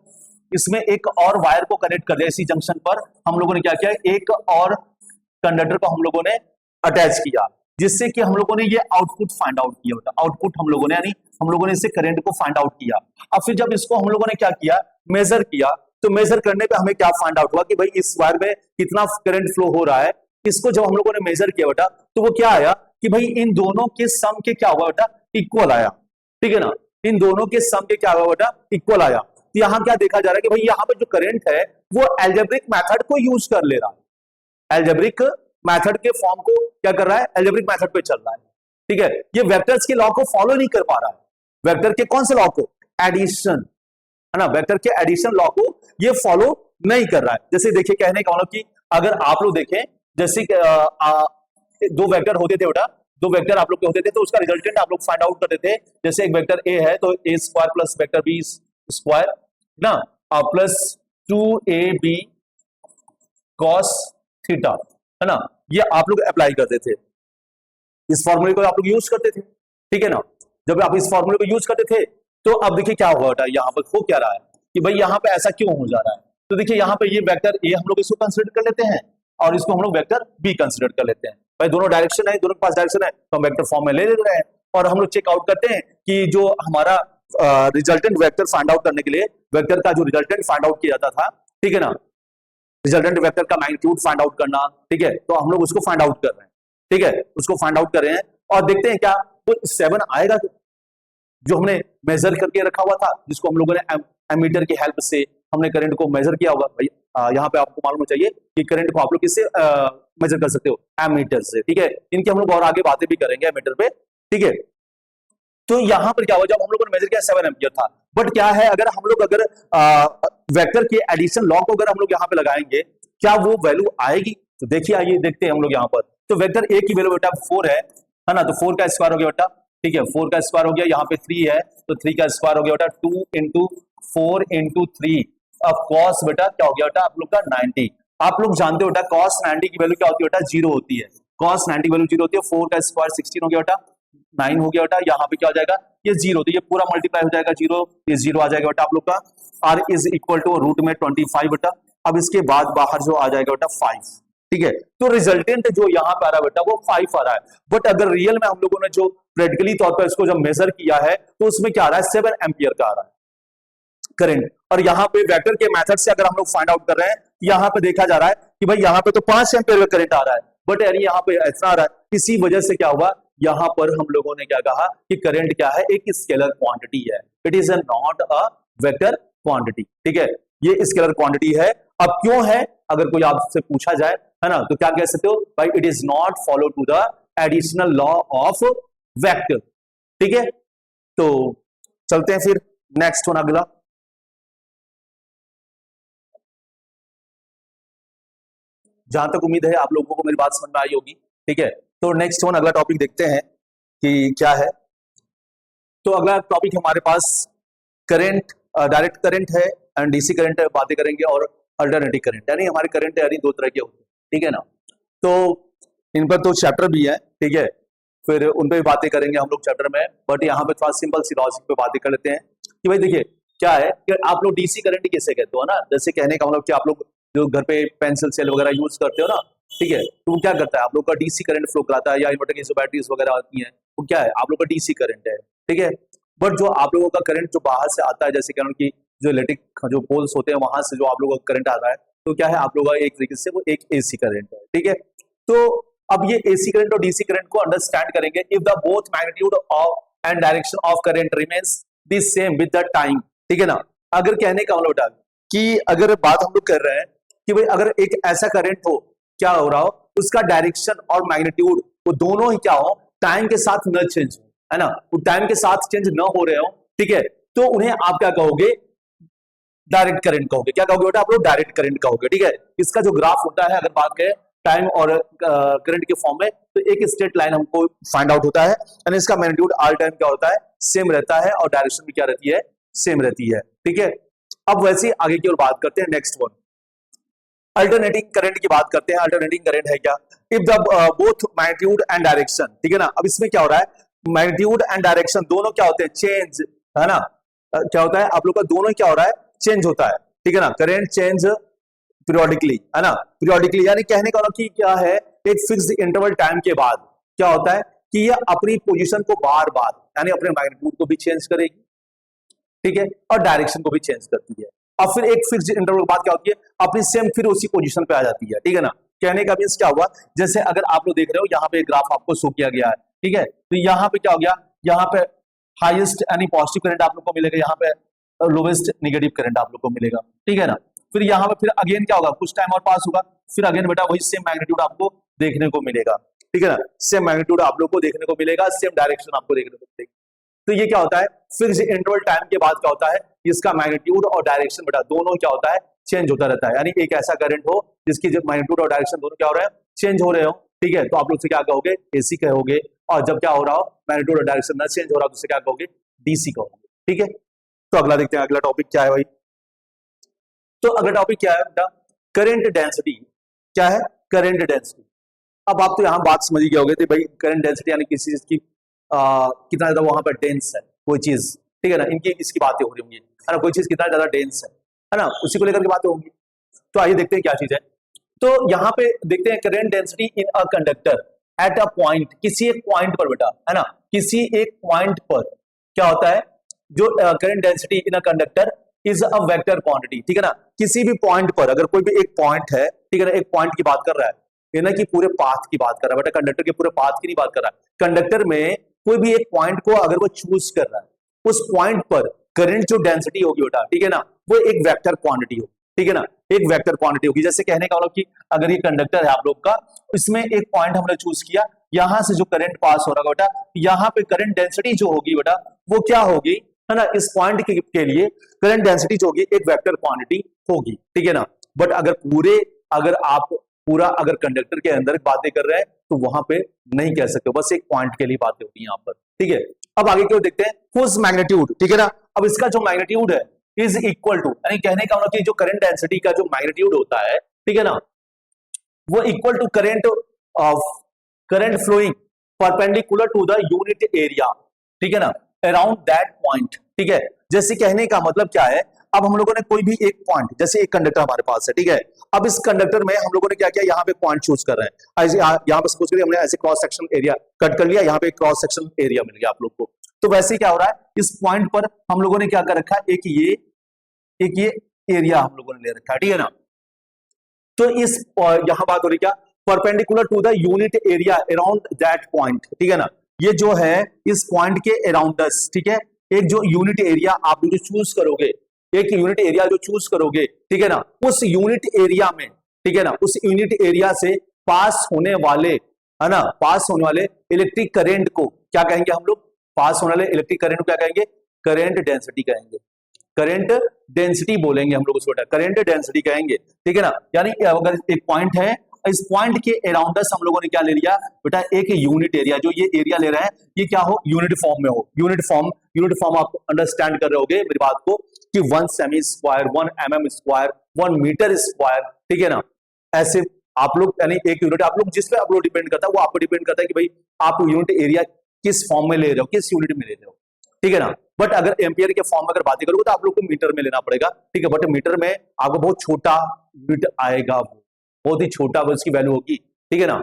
इसमें एक और वायर को कनेक्ट कर दिया, इसी जंक्शन पर हम लोगों ने क्या किया, एक और कंडक्टर को हम लोगों ने अटैच किया, जिससे कि हम लोगों ने ये आउटपुट फाइंड आउट किया होता, आउटपुट हम लोगों ने, यानी हम लोगों ने इससे करंट को फाइंड आउट किया। अब फिर जब इसको हम लोगों ने क्या किया, मेजर किया, तो मेजर करने पे हमें क्या फाइंड आउट हुआ कि भाई इस वायर में कितना करंट फ्लो हो रहा है। इसको जब हम लोगों ने मेजर किया बेटा, तो वो क्या आया कि भाई इन दोनों के सम के क्या हुआ बेटा, इक्वल आया। ठीक है ना, इन दोनों के सम के क्या हुआ बेटा, इक्वल आया। तो यहाँ क्या देखा जा रहा है कि भाई यहाँ पे जो करंट है वो एल्जेब्रिक मेथड को यूज कर ले रहा है, एल्जेब्रिक मेथड के फॉर्म को क्या कर रहा है, एल्जेब्रिक मेथड पे चल रहा है। ठीक है, ये वेक्टर्स के लॉ को फॉलो नहीं कर पा रहा है, वेक्टर के कौन से लॉ को, एडिशन, है ना, वेक्टर के एडिशन लॉ को ये फॉलो नहीं कर रहा है। जैसे देखिए कहने का मतलब कि अगर आप लोग देखें जैसे दो वेक्टर होते थे बेटा, दो वेक्टर आप लोग के होते थे तो उसका रिजल्टेंट आप लोग फाइंड आउट करते थे। जैसे एक वेक्टर ए है तो A square plus vector B square ना प्लस 2ab cos थीटा, है ना, ये आप लोग अप्लाई करते थे, इस फॉर्मूले को आप लोग यूज करते थे। ठीक है ना, जब आप इस फॉर्मूले को यूज करते थे तो अब देखिए क्या हुआ बेटा, यहाँ पर हो क्या रहा है कि भाई यहाँ पे ऐसा क्यों हो जा रहा है। तो देखिए यहाँ पे ये वेक्टर ए हम लोग इसको कंसीडर कर लेते हैं और इसको हम लोग वेक्टर बी कंसीडर कर लेते हैं। भाई दोनों डायरेक्शन है, दोनों के पास डायरेक्शन है तो हम वेक्टर फॉर्म में ले रहे हैं और हम लोग चेक आउट करते हैं कि जो हमारा रिजल्टेंट वेक्टर फाइंड आउट करने के लिए वेक्टर का जो रिजल्टेंट फाइंड आउट किया जाता था, ठीक है ना, रिजल्टेंट वेक्टर का मैग्नीट्यूड फाइंड आउट करना, ठीक है, तो हम लोग उसको फाइंड आउट कर रहे हैं। ठीक है, उसको फाइंड आउट कर रहे हैं और देखते हैं क्या वो 7 आएगा जो हमने मेजर करके रखा हुआ था, जिसको हम लोगों ने एमीटर की हेल्प से हमने करंट को मेजर किया होगा। भाई यहाँ पे आपको मालूम चाहिए कि करंट को आप लोग किससे मेजर कर सकते हो, एमीटर से। ठीक है, इनकी हम लोग और आगे बातें भी करेंगे एमीटर पे। ठीक है, तो यहाँ पर क्या हुआ, जब हम लोगों ने मेजर किया 7 एम्पियर था, बट क्या है अगर हम लोग अगर वेक्टर के एडिशन लॉ को अगर हम लोग यहाँ पे लगाएंगे क्या वो वैल्यू आएगी। तो देखिए आइए देखते हैं हम लोग यहाँ पर। तो वेक्टर ए की वैल्यू बेटा 4 है ना, तो 4 का स्क्वायर हो गया बेटा, ठीक है, 4 का स्क्वायर हो गया, यहाँ पे 3 है तो 3 का स्क्वायर हो गया बेटा 2 इंटू 4 इंटू 3। अब कॉस बेटा क्या हो गया बेटा आप लोग का 90। आप लोग जानते हो बेटा कॉस 90 की वैल्यू क्या होती है बेटा, 0 होती है। कॉस 90 की वैल्यू 0 होती है। 4 का स्क्वायर 16 हो गया बेटा, 9 हो गया बेटा, यहाँ पे क्या हो जाएगा ये 0, तो ये पूरा मल्टीप्लाई हो जाएगा 0, ये 0 आ जाएगा बेटा आप लोग का। r is equal to root में 25 बेटा। अब इसके बाद बाहर जो आ जाएगा बेटा 5। ठीक है, तो रिजल्टेंट जो यहाँ पे आ रहा है बेटा वो 5 आ रहा है, बट अगर रियल में हम लोगों ने जो प्रैक्टिकली तौर पर इसको जब मेजर किया है तो उसमें क्या आ रहा है 7 एम्पियर का आ रहा है करंट। और यहाँ पे वेक्टर के मेथड से अगर हम लोग फाइंड आउट कर रहे हैं, यहाँ पे देखा जा रहा है कि भाई यहाँ पे तो 5 एम्पियर का करंट आ रहा है, बट यानी यहाँ पे ऐसा आ रहा है। इसी वजह से क्या हुआ, यहाँ पर हम लोगों ने क्या कहा कि करंट क्या है, एक स्केलर क्वांटिटी है, it is not a vector quantity. ठीक है, ये स्केलर क्वांटिटी है। अब क्यों है, अगर कोई आपसे पूछा जाए, है ना, तो क्या कह सकते हो भाई, it is not follow to the additional law of vector. ठीक है, तो चलते हैं फिर नेक्स्ट वन अगला। जहां तक उम्मीद है आप लोगों को मेरी बात समझ में आई होगी। ठीक है, तो नेक्स्ट वन अगला टॉपिक देखते हैं कि क्या है। तो अगला टॉपिक हमारे पास करंट, डायरेक्ट करंट है एंड डीसी करंट है, बातें करेंगे, और अल्टरनेटिव करंट, यानी हमारे करंट यानी दो तरह के होते हैं। ठीक है ना, तो इन पर तो चैप्टर भी है, ठीक है, फिर उन पर भी बातें करेंगे हम लोग चैप्टर में, बट यहाँ पे थोड़ा सिंपल सी लॉजिक पे बातें कर लेते हैं कि भाई देखिए क्या है कि आप लोग डीसी करंट किसे कहते हो ना, जैसे कहने का मतलब कि आप लोग जो घर पे पेंसिल सेल वगैरह यूज करते हो ना, ठीक है, तो वो क्या करता है आप लोग का डीसी करंट फ्लो कराता है, या इन्वर्टर की जो बैटरीज वगैरह आती हैं वो क्या है आप लोग का डीसी करंट है। ठीक है, बट जो आप लोगों का करंट जो बाहर से आता है, जैसे कह कि जो इलेक्ट्रिक जो पोल्स होते हैं वहां से जो आप लोगों का करंट आ रहा है, तो क्या है आप लोगों का एक तरीके से वो एक एसी करंट है। ठीक है, तो अब ये एसी करंट और डीसी करंट को अंडरस्टैंड करेंगे if the both magnitude of and direction of current remains the same with the time. ठीक है ना, अगर कहने का मतलब कि अगर बात हम लोग कर रहे हैं कि भाई अगर एक ऐसा करंट हो, क्या हो रहा हो, उसका डायरेक्शन और मैग्नीट्यूड वो दोनों ही क्या हो, टाइम के साथ न चेंज हो, है ना, वो टाइम के साथ चेंज न हो रहे हो, ठीक है, तो उन्हें आप क्या कहोगे, डायरेक्ट करंट कहोगे। क्या कहोगे बेटा आप लोग, डायरेक्ट करंट कहोगे। ठीक है, इसका जो ग्राफ होता है अगर बात करें टाइम और करंट के फॉर्म में, तो एक स्ट्रेट लाइन हमको फाइंड आउट होता है एंड इसका मैग्नीट्यूड ऑल टाइम क्या होता है, सेम रहता है, और डायरेक्शन भी क्या रहती है, सेम रहती है। ठीक है, अब वैसे आगे की ओर बात करते हैं, नेक्स्ट वन अल्टरनेटिंग करंट की बात करते हैं। अल्टरनेटिंग करंट है क्या, if the both magnitude and direction, ठीक है ना, अब इसमें क्या हो रहा है, मैग्नीट्यूड एंड डायरेक्शन दोनों क्या होते हैं, चेंज, है ना, क्या होता है आप लोग का दोनों क्या हो रहा है, चेंज होता है। ठीक है ना, करंट चेंज पीरियोडिकली, है ना, पीरियोडिकली, यानी कहने का मतलब कि क्या है, एक फिक्स्ड इंटरवल टाइम के बाद क्या होता है कि ये अपनी पोजीशन को बार बार, यानी अपने मैग्नीट्यूड को भी चेंज करेगी, ठीक है, और डायरेक्शन को भी चेंज करती है, और फिर एक फिक्स्ड इंटरवल के बाद क्या होती है, अपनी सेम फिर उसी पोजीशन पे आ जाती है। ठीक है ना, कहने का मींस क्या हुआ, जैसे अगर आप लोग देख रहे हो यहाँ पे ग्राफ आपको शो किया गया है, ठीक है, तो यहाँ पे क्या हो गया, यहाँ पे हाईएस्ट यानी पॉजिटिव करंट आप लोग को मिलेगा यहाँ पे, लोवेस्ट नेगेटिव करंट आप लोग को मिलेगा, ठीक है ना। फिर यहाँ पे फिर अगेन क्या होगा, कुछ टाइम और पास होगा, फिर अगेन बेटा वही सेम मैग्नीट्यूड आपको देखने को मिलेगा, ठीक है ना। सेम मैग्नीट्यूड आप लोग को देखने को मिलेगा, सेम डायरेक्शन आपको देखने को मिलेगी। तो ये क्या होता है, फिक्स इंटरवल टाइम के बाद क्या होता है, इसका मैग्नीट्यूड और डायरेक्शन बेटा दोनों क्या होता है, चेंज होता रहता है। यानी एक ऐसा करंट हो जिसकी जब मैग्नीट्यूड और डायरेक्शन दोनों क्या हो रहे हैं, चेंज हो रहे हो, ठीक है, तो आप लोग से क्या कहोगे, एसी कहोगे। और जब क्या हो रहा हो, मैग्नीट्यूड और डायरेक्शन ना चेंज हो रहा हो, तो उसे क्या कहोगे, डीसी कहोगे, ठीक है। तो अगला देखते हैं, अगला टॉपिक क्या है भाई। तो अगला टॉपिक क्या है बेटा, करंट डेंसिटी। क्या है, करंट डेंसिटी। अब आप तो यहां बात समझ ही गए होगे कि भाई करंट डेंसिटी यानी किसी चीज की कितना ज्यादा वहां पर डेंस है कोई चीज, ठीक है ना, इनकी इसकी बातें हो रही होंगी, है ना, कोई चीज कितना ज्यादा डेंस है ना, उसी को लेकर के बातें होंगी। तो आइए देखते हैं क्या चीज है। तो यहाँ पे देखते हैं current density in a conductor at a point, किसी एक पॉइंट पर बेटा, है ना, किसी एक पॉइंट पर क्या होता है, जो current density in a conductor is a vector quantity, ठीक है ना। किसी भी पॉइंट पर अगर कोई भी एक पॉइंट है, ठीक है ना, एक पॉइंट की बात कर रहा है, ये ना कि पूरे पाथ की बात कर रहा है बेटा, कंडक्टर के पूरे पाथ की नहीं बात कर रहा है। कंडक्टर में कोई भी एक पॉइंट को अगर वो चूज कर रहा है, उस पॉइंट पर करंट जो डेंसिटी होगी बेटा, ठीक है ना, वो एक वेक्टर क्वांटिटी होगी, ठीक है ना, एक वेक्टर क्वांटिटी होगी। जैसे कहने का मतलब कि अगर ये कंडक्टर है आप लोग का, इसमें एक पॉइंट हमने चूज किया, यहां से जो करंट पास हो रहा बेटा, यहाँ पे करंट डेंसिटी जो होगी बेटा, वो क्या होगी, है ना, इस पॉइंट के लिए करंट डेंसिटी जो होगी एक वेक्टर क्वांटिटी होगी, ठीक है ना। बट अगर आप पूरा अगर कंडक्टर के अंदर बातें कर रहे हैं तो वहां पे नहीं कह सकते, बस एक पॉइंट के लिए बातें होती है यहाँ पर, ठीक है। अब आगे क्यों देखते हैं, हुज मैग्नीट्यूड, ठीक है ना। अब इसका जो मैग्नीट्यूड है इज इक्वल टू, यानी कहने का मतलब कि जो करंट डेंसिटी का जो मैग्नीट्यूड होता है, ठीक है ना, वो equal to current flowing perpendicular to the unit area, ठीक है ना, अराउंड दैट पॉइंट, ठीक है। जैसे कहने का मतलब क्या है, अब हम लोगों ने कोई भी एक पॉइंट, जैसे एक कंडक्टर हमारे पास है, ठीक है, अब इस कंडक्टर में हम लोगों ने क्या किया, यहाँ पे पॉइंट चूज कर रहे हैं, यहाँ पे सपोज करिए हमने ऐसे क्रॉस सेक्शन एरिया कट कर लिया, यहाँ पे क्रॉस सेक्शन एरिया मिल गया आप लोग को। तो वैसे क्या हो रहा है, इस पॉइंट पर हम लोगों ने क्या कर रखा है, एक ये एरिया हम लोगों ने ले रखा है, ठीक है ना। तो इस यहां बात हो रही क्या, perpendicular to the unit area around that point, ठीक है ना, ये जो है इस पॉइंट के अराउंड दस, ठीक है, एक जो यूनिट एरिया आप जो चूज करोगे, एक यूनिट एरिया जो चूज करोगे, ठीक है ना, उस यूनिट एरिया में, ठीक है ना, उस यूनिट एरिया से पास होने वाले, है ना, पास होने वाले इलेक्ट्रिक करंट को क्या कहेंगे हम लोग, पास होने वाले इलेक्ट्रिक करंट को क्या कहेंगे, करंट डेंसिटी कहेंगे, करंट डेंसिटी बोलेंगे हम लोग उसको, करंट डेंसिटी कहेंगे, ठीक है ना। यानी अगर एक पॉइंट है, इस पॉइंट के अराउंडस हम लोगों ने क्या ले लिया बेटा, एक यूनिट एरिया, जो ये एरिया ले रहे हैं ये क्या हो, यूनिट फॉर्म में हो, यूनिट फॉर्म आप अंडरस्टैंड कर रहे होगे मेरी बात को, कि 1 सेमी square, 1 mm square, 1 metre square, ठीक है ना। ऐसे आप लोग, यानी एक यूनिट आप लोग जिस पे आप लोग डिपेंड करता है, वो आपको डिपेंड करता है कि भाई आप यूनिट एरिया किस फॉर्म में ले रहे हो, किस यूनिट में ले रहे हो, ठीक है ना। बट अगर एम्पियर के फॉर्म में अगर बातें करोगे तो आप लोग को मीटर में लेना पड़ेगा, ठीक है। बट मीटर में आपको बहुत छोटा यूनिट आएगा, बहुत ही छोटा उसकी वैल्यू होगी, ठीक है ना।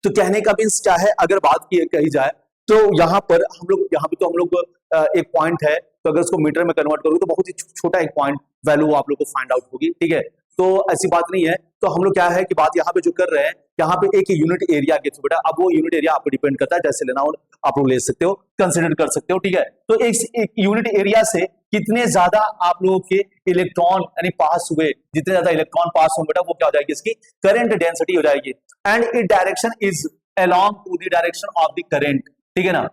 तो कहने का मीन्स क्या है, अगर बात की कही जाए तो यहाँ पर हम लोग, यहाँ पे तो हम लोग एक पॉइंट है, तो अगर उसको मीटर में कन्वर्ट करोगे तो बहुत ही छोटा एक पॉइंट वैल्यू आप लोग को फाइंड आउट होगी, ठीक है। तो ऐसी बात नहीं है, तो हम लोग क्या है कि बात यहाँ पे जो कर रहे हैं, यहाँ पे एक यूनिट एरिया के थ्रू बेटा, अब वो यूनिट एरिया आपको डिपेंड करता है, जैसे लेना हो आप लोग ले सकते हो, कंसिडर कर सकते हो, ठीक है। तो एक यूनिट एरिया से कितने ज्यादा आप लोगों के इलेक्ट्रॉन यानी पास हुए, जितने ज्यादा इलेक्ट्रॉन पास होंगे बेटा, वो क्या हो जाएगी, इसकी करंट डेंसिटी हो जाएगी, and it direction is along to the direction of the current, ठीक है ना,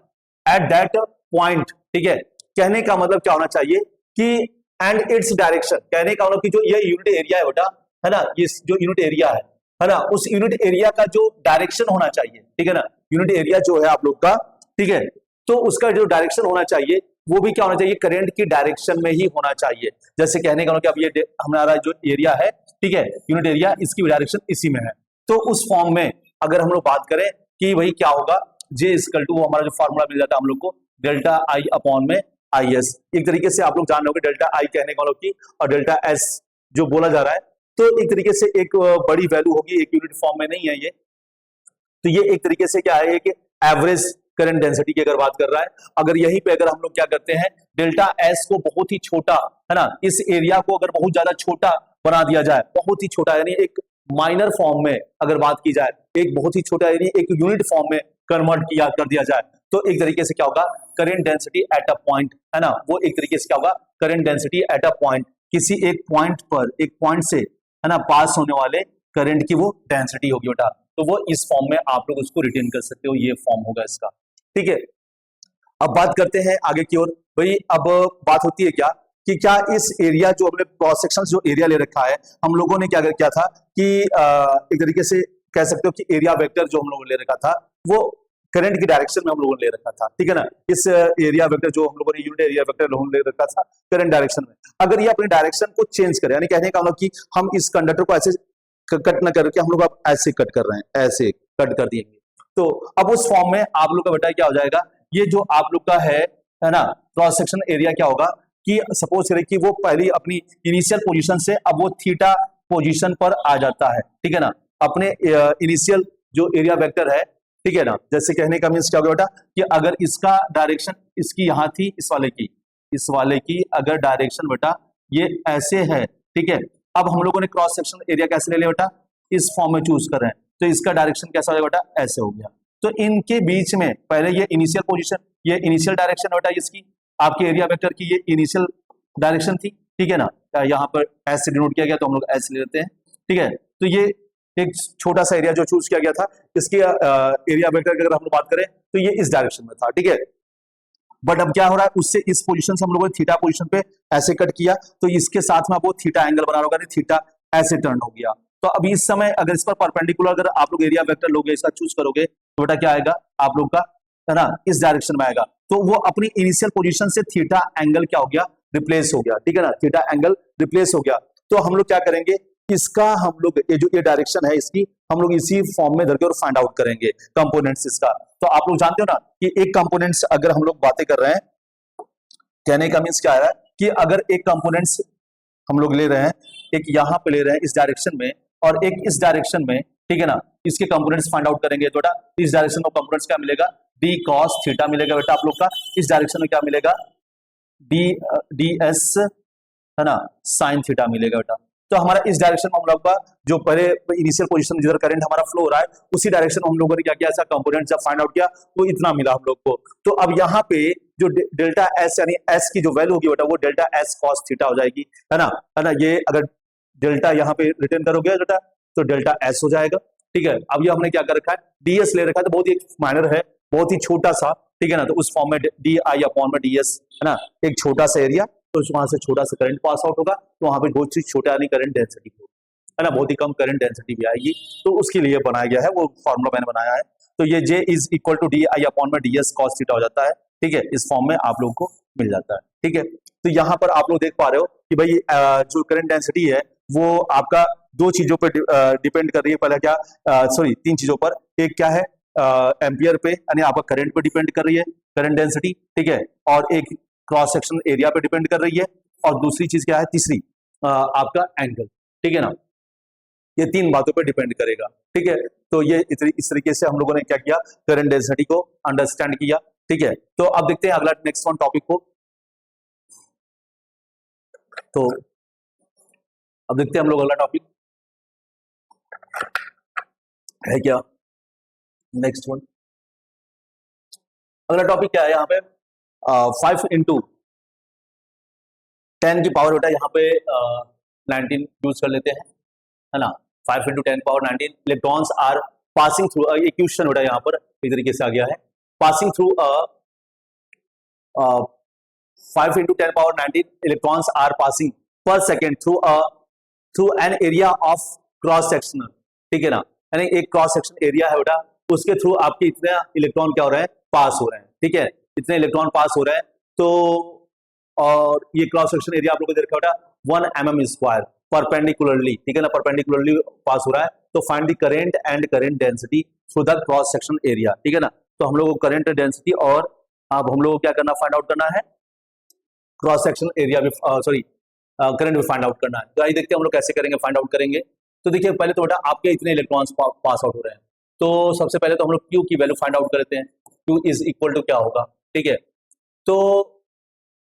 एट दैट पॉइंट, ठीक है। कहने का मतलब क्या होना चाहिए कि एंड इट्स डायरेक्शन, कहने का मतलब कि जो ये यूनिट एरिया है बेटा, है ना, ये जो यूनिट एरिया है ना, उस यूनिट एरिया का जो डायरेक्शन होना चाहिए, ठीक है ना, यूनिट एरिया जो है आप लोग का, ठीक है, तो उसका जो डायरेक्शन होना चाहिए वो भी क्या होना चाहिए, करंट की डायरेक्शन में ही होना चाहिए। जैसे कहने का मतलब कि अब ये हमारा जो एरिया है, ठीक है, यूनिट एरिया, इसकी डायरेक्शन इसी में है। तो उस फॉर्म में अगर हम लोग बात करें कि भाई क्या होगा, जे इक्वल टू, वो हमारा जो फॉर्मूला मिल जाता है हम लोग को, डेल्टा आई अपॉन में आई एस, एक तरीके से आप लोग जान लोगे डेल्टा आई कहने का मतलब की, और डेल्टा एस जो बोला जा रहा है, तो एक तरीके से एक बड़ी वैल्यू होगी, एक यूनिट फॉर्म में नहीं है ये, तो ये एक तरीके से क्या है कि एवरेज करंट डेंसिटी की अगर बात कर रहा है, अगर यहीं पे अगर हम लोग क्या करते हैं, डेल्टा एस को बहुत ही छोटा, है ना, इस एरिया को अगर बहुत ज्यादा छोटा बना दिया जाए, बहुत ही छोटा, यानी एक माइनर फॉर्म में अगर बात की जाए, एक बहुत ही छोटा यानी एक यूनिट फॉर्म में कन्वर्ट किया कर दिया जाए, तो एक तरीके से क्या होगा, current density at a point, है ना, वो एक तरीके से क्या होगा, current density at a point, किसी एक पॉइंट पर, एक पॉइंट से, है ना, पास होने वाले करंट की वो डेंसिटी होगी बेटा। तो वो इस फॉर्म में आप लोग उसको रिटेन कर सकते हो, ये फॉर्म होगा इसका, ठीक है। अब बात करते हैं आगे की ओर। भाई अब बात होती है क्या कि क्या इस एरिया जो हमने क्रॉस सेक्शन जो एरिया ले रखा है, हम लोगों ने क्या किया था कि एक तरीके से कह सकते हो कि एरिया वेक्टर जो हम लोगों ने ले रखा था वो करंट की डायरेक्शन में हम लोगों ने ले रखा था, ठीक है ना। इस एरिया वेक्टर जो हम लोगों ने यूनिट एरिया वेक्टर ले रखा था करंट डायरेक्शन में, अगर ये अपनी डायरेक्शन को चेंज करे, यानी कहने का मतलब कि हम इस कंडक्टर को ऐसे कट ना करके हम लोग अब ऐसे कट कर रहे हैं, ऐसे कट कर दिएंगे, तो अब उस फॉर्म में आप लोग का बेटा क्या हो जाएगा, ये जो आप लोग का है ना, क्रॉस सेक्शन एरिया क्या होगा कि सपोज करें कि वो पहली अपनी इनिशियल पोजीशन से अब वो थीटा पोजीशन पर आ जाता है, ठीक है ना, अपने इनिशियल जो एरिया वेक्टर है, ठीक है ना। जैसे कहने का मीन्स क्या होगा बेटा कि अगर इसका डायरेक्शन इसकी यहां थी, इस वाले की अगर डायरेक्शन बेटा ये ऐसे है, ठीक है। अब हम लोगों ने क्रॉस सेक्शन एरिया कैसे ले लिया बेटा, इस फॉर्म में चूज कर रहे हैं, तो इसका डायरेक्शन कैसा हो जाएगा बेटा, ऐसे हो गया। तो इनके बीच में पहले ये इनिशियल पोजीशन, ये इनिशियल डायरेक्शन बेटा इसकी, आपके एरिया वेक्टर की ये इनिशियल डायरेक्शन थी, ठीक है ना। यहाँ पर एस से डिनोट किया गया तो हम लोग एस ले लेते हैं, ठीक है। तो ये एक छोटा सा एरिया जो चूज किया गया था, इसके एरिया वेक्टर की अगर हम लोग बात करें तो ये इस डायरेक्शन में था, ठीक है। बट अब क्या हो रहा है, उससे इस पोजीशन से हम लोगों ने थीटा पोजीशन पे ऐसे कट किया, तो इसके साथ में वो थीटा एंगल बना होगा, थीटा ऐसे टर्न हो गया। तो अभी इस समय अगर इस पर परपेंडिकुलर अगर आप लोग एरिया वेक्टर लोगे, इसका चूज करोगे, तो बेटा क्या आएगा आप लोग का, है ना, इस डायरेक्शन में आएगा। तो वो अपनी इनिशियल पोजीशन से थीटा एंगल क्या हो गया, रिप्लेस हो गया, ठीक है ना, थीटा एंगल रिप्लेस हो गया। तो हम लोग क्या करेंगे, इसका हम लोग ये जो ये डायरेक्शन है इसकी हम लोग इसी फॉर्म में धरके और फाइंड आउट करेंगे कंपोनेंट्स इसका। तो आप लोग जानते हो ना कि एक कंपोनेंट्स अगर हम लोग बातें कर रहे हैं, कहने का मीन्स क्या है कि अगर एक कंपोनेंट्स हम लोग ले रहे हैं, एक यहाँ पे ले रहे हैं इस डायरेक्शन में और एक इस डायरेक्शन में, ठीक है ना, इसके कंपोनेंट्स फाइंड आउट करेंगे। तो बेटा इस डायरेक्शन में कंपोनेंट्स क्या मिलेगा, डी कॉस थीटा मिलेगा बेटा आप लोग का, इस डायरेक्शन में क्या मिलेगा, डी एस, है ना, साइन थीटा मिलेगा बेटा। तो हमारा इस डायरेक्शन में हम लोग का जो पहले इनिशियल पोजीशन में जिधर करंट हमारा फ्लो हो रहा है उसी डायरेक्शन में हम लोगों ने क्या किया, ऐसा कंपोनेंट जब फाइंड आउट किया तो इतना मिला हम लोग को। तो अब यहाँ पे जो डेल्टा एस यानी एस की जो वैल्यू होगी बेटा वो डेल्टा एस कॉस थीटा हो जाएगी, है ना, है ना। ये अगर डेल्टा यहाँ पे रिटर्न करोगे बेटा तो डेल्टा एस हो जाएगा, ठीक है। अब ये हमने क्या कर रखा है, डीएस ले रखा है, तो बहुत ही माइनर है, बहुत ही छोटा सा, ठीक है ना। तो उस फॉर्म में डी आई अपॉन में डीएस, है ना, एक छोटा सा एरिया, तो वहां से छोटा सा करंट पास आउट होगा, तो वहां पे बहुत सी छोटा यानी करंट डेंसिटी होगी, है ना, बहुत ही कम करंट डेंसिटी भी आएगी। तो उसके लिए बनाया गया है, वो फॉर्मूला मैंने बनाया है। तो ये J is equal to D I upon में ds cos थीटा हो जाता है, ठीक है, इस फॉर्म में आप लोगों को मिल जाता है, ठीक है। तो यहाँ पर आप लोग देख पा रहे हो कि भाई जो करंट डेंसिटी है वो आपका दो चीजों पर डिपेंड कर रही है। पहला क्या, सॉरी तीन चीजों पर, एक क्या है एम्पियर पे यानी आपका करंट पे डिपेंड कर रही है करंट डेंसिटी, ठीक है, और एक क्रॉस सेक्शन एरिया पे डिपेंड कर रही है, और दूसरी चीज क्या है, तीसरी आपका एंगल, ठीक है ना। ये तीन बातों पे डिपेंड करेगा, ठीक है। तो ये इस तरीके से हम लोगों ने क्या किया, करंट डेंसिटी को अंडरस्टैंड किया, ठीक है। तो अब देखते हैं अगला नेक्स्ट वन टॉपिक को। तो अब देखते हैं हम लोग अगला टॉपिक है क्या, नेक्स्ट वन अगला टॉपिक क्या है यहाँ पे, 5 इंटू 10 की पावर बेटा यहाँ पे 19 यूज कर लेते हैं, है ना। 5 into 10 power 19 electrons are passing through, एक क्वेश्चन बेटा यहाँ पर इस तरीके से आ गया है, passing through 5 into 10 power 19 electrons are passing पर second through an area of cross sectional, ठीक है ना, यानी एक क्रॉस सेक्शन एरिया है बेटा, उसके थ्रू आपके इतने इलेक्ट्रॉन क्या हो रहे हैं, पास हो रहे हैं, ठीक है, इतने इलेक्ट्रॉन पास हो रहे हैं। तो और ये क्रॉस सेक्शन एरिया आप लोगों को देखा बेटा 1 mm स्क्वायर परपेंडिकुलरली, ठीक है ना, परपेंडिकुलरली पास हो रहा है। तो find the current and current density through the cross section area, ठीक है ना। तो हम लोग को करंट डेंसिटी और अब हम लोग को क्या करना, फाइंड आउट करना है क्रॉस सेक्शन एरिया भी, सॉरी करंट भी फाइंड आउट करना है। तो आइए देखते हैं हम लोग कैसे करेंगे, फाइंड आउट करेंगे। तो देखिए पहले तो बेटा आपके इतने इलेक्ट्रॉन्स पास आउट हो रहे हैं, तो सबसे पहले तो हम लोग Q की वैल्यू फाइंड आउट करते हैं। Q इज इक्वल टू क्या होगा, ठीक है। तो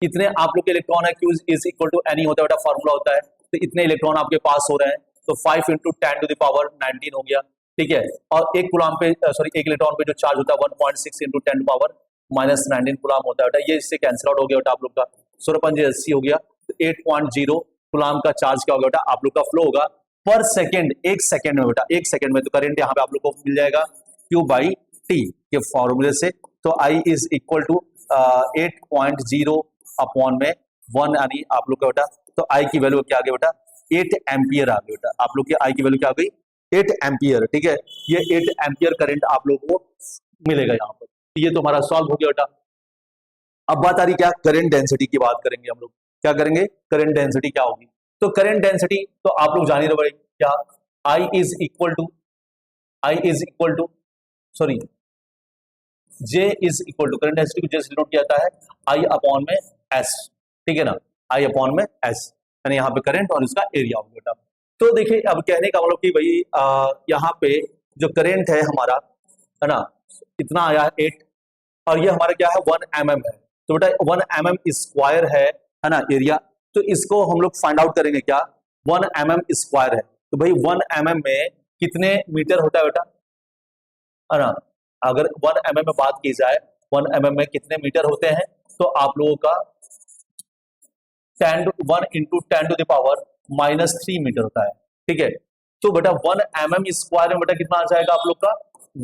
इतने आप लोग के इलेक्ट्रॉन है, Q is equal to N E होता है बेटा, फॉर्मूला होता है। तो इतने इलेक्ट्रॉन आपके पास हो रहे हैं, तो 5 इंटू 10 टू द पावर 19 हो गया, ठीक है। और एक कूलम पे, सॉरी एक इलेक्ट्रॉन पे जो चार्ज होता है 1.6 इंटू 10 टू पावर -19 कूलाम होता है बेटा, ये इससे कैंसिल आउट हो गया बेटा आप लोग का। 16 हो गया, तो 8.0 कूलाम का चार्ज क्या होगा बेटा आप लोग का फ्लो होगा पर सेकेंड, एक सेकेंड में बेटा, एक सेकेंड में। तो करंट यहाँ पे आप लोग को मिल जाएगा Q/T के फॉर्मूले से। तो I is equal to 8.0 upon में 1 यानी आप लोग का बेटा, तो I की वैल्यू क्या आ गई बेटा 8 एम्पियर आ गई बेटा। आप लोग की I की वैल्यू क्या आ गई 8 एम्पियर, ठीक है। ये 8 एम्पियर करंट आप लोग को मिलेगा यहाँ पर। तो ये तो हमारा सॉल्व हो गया बेटा। अब बात आ रही क्या, करंट डेंसिटी की बात करेंगे हम लोग। क्या करेंगे, करंट डेंसिटी क्या होगी। तो करंट डेंसिटी तो आप लोग जान ही रहे क्या, I is equal to sorry J is equal to, current density को J से डिनोट किया जाता है I अपॉन में S, ठीक है ना, I अपॉन में S, यानी यहाँ पे करंट और इसका एरिया होगा बेटा। तो देखिए अब कहने का मतलब कि भाई यहाँ पे जो करंट है हमारा, है ना, इतना आया 8 और ये हमारा क्या है 1 mm है। तो बेटा 1 mm स्क्वायर है ना एरिया। तो इसको हम लोग फाइंड आउट करेंगे क्या, 1 mm स्क्वायर है। तो भाई 1 mm में कितने मीटर होता है बेटा, है ना। अगर 1 mm में बात की जाए 1 mm में कितने मीटर होते हैं, तो आप लोगों का 1 into 10 to the power -3 metre होता है, ठीक है। तो बेटा 1 mm स्क्वायर में बेटा कितना आ जाएगा आप लोग का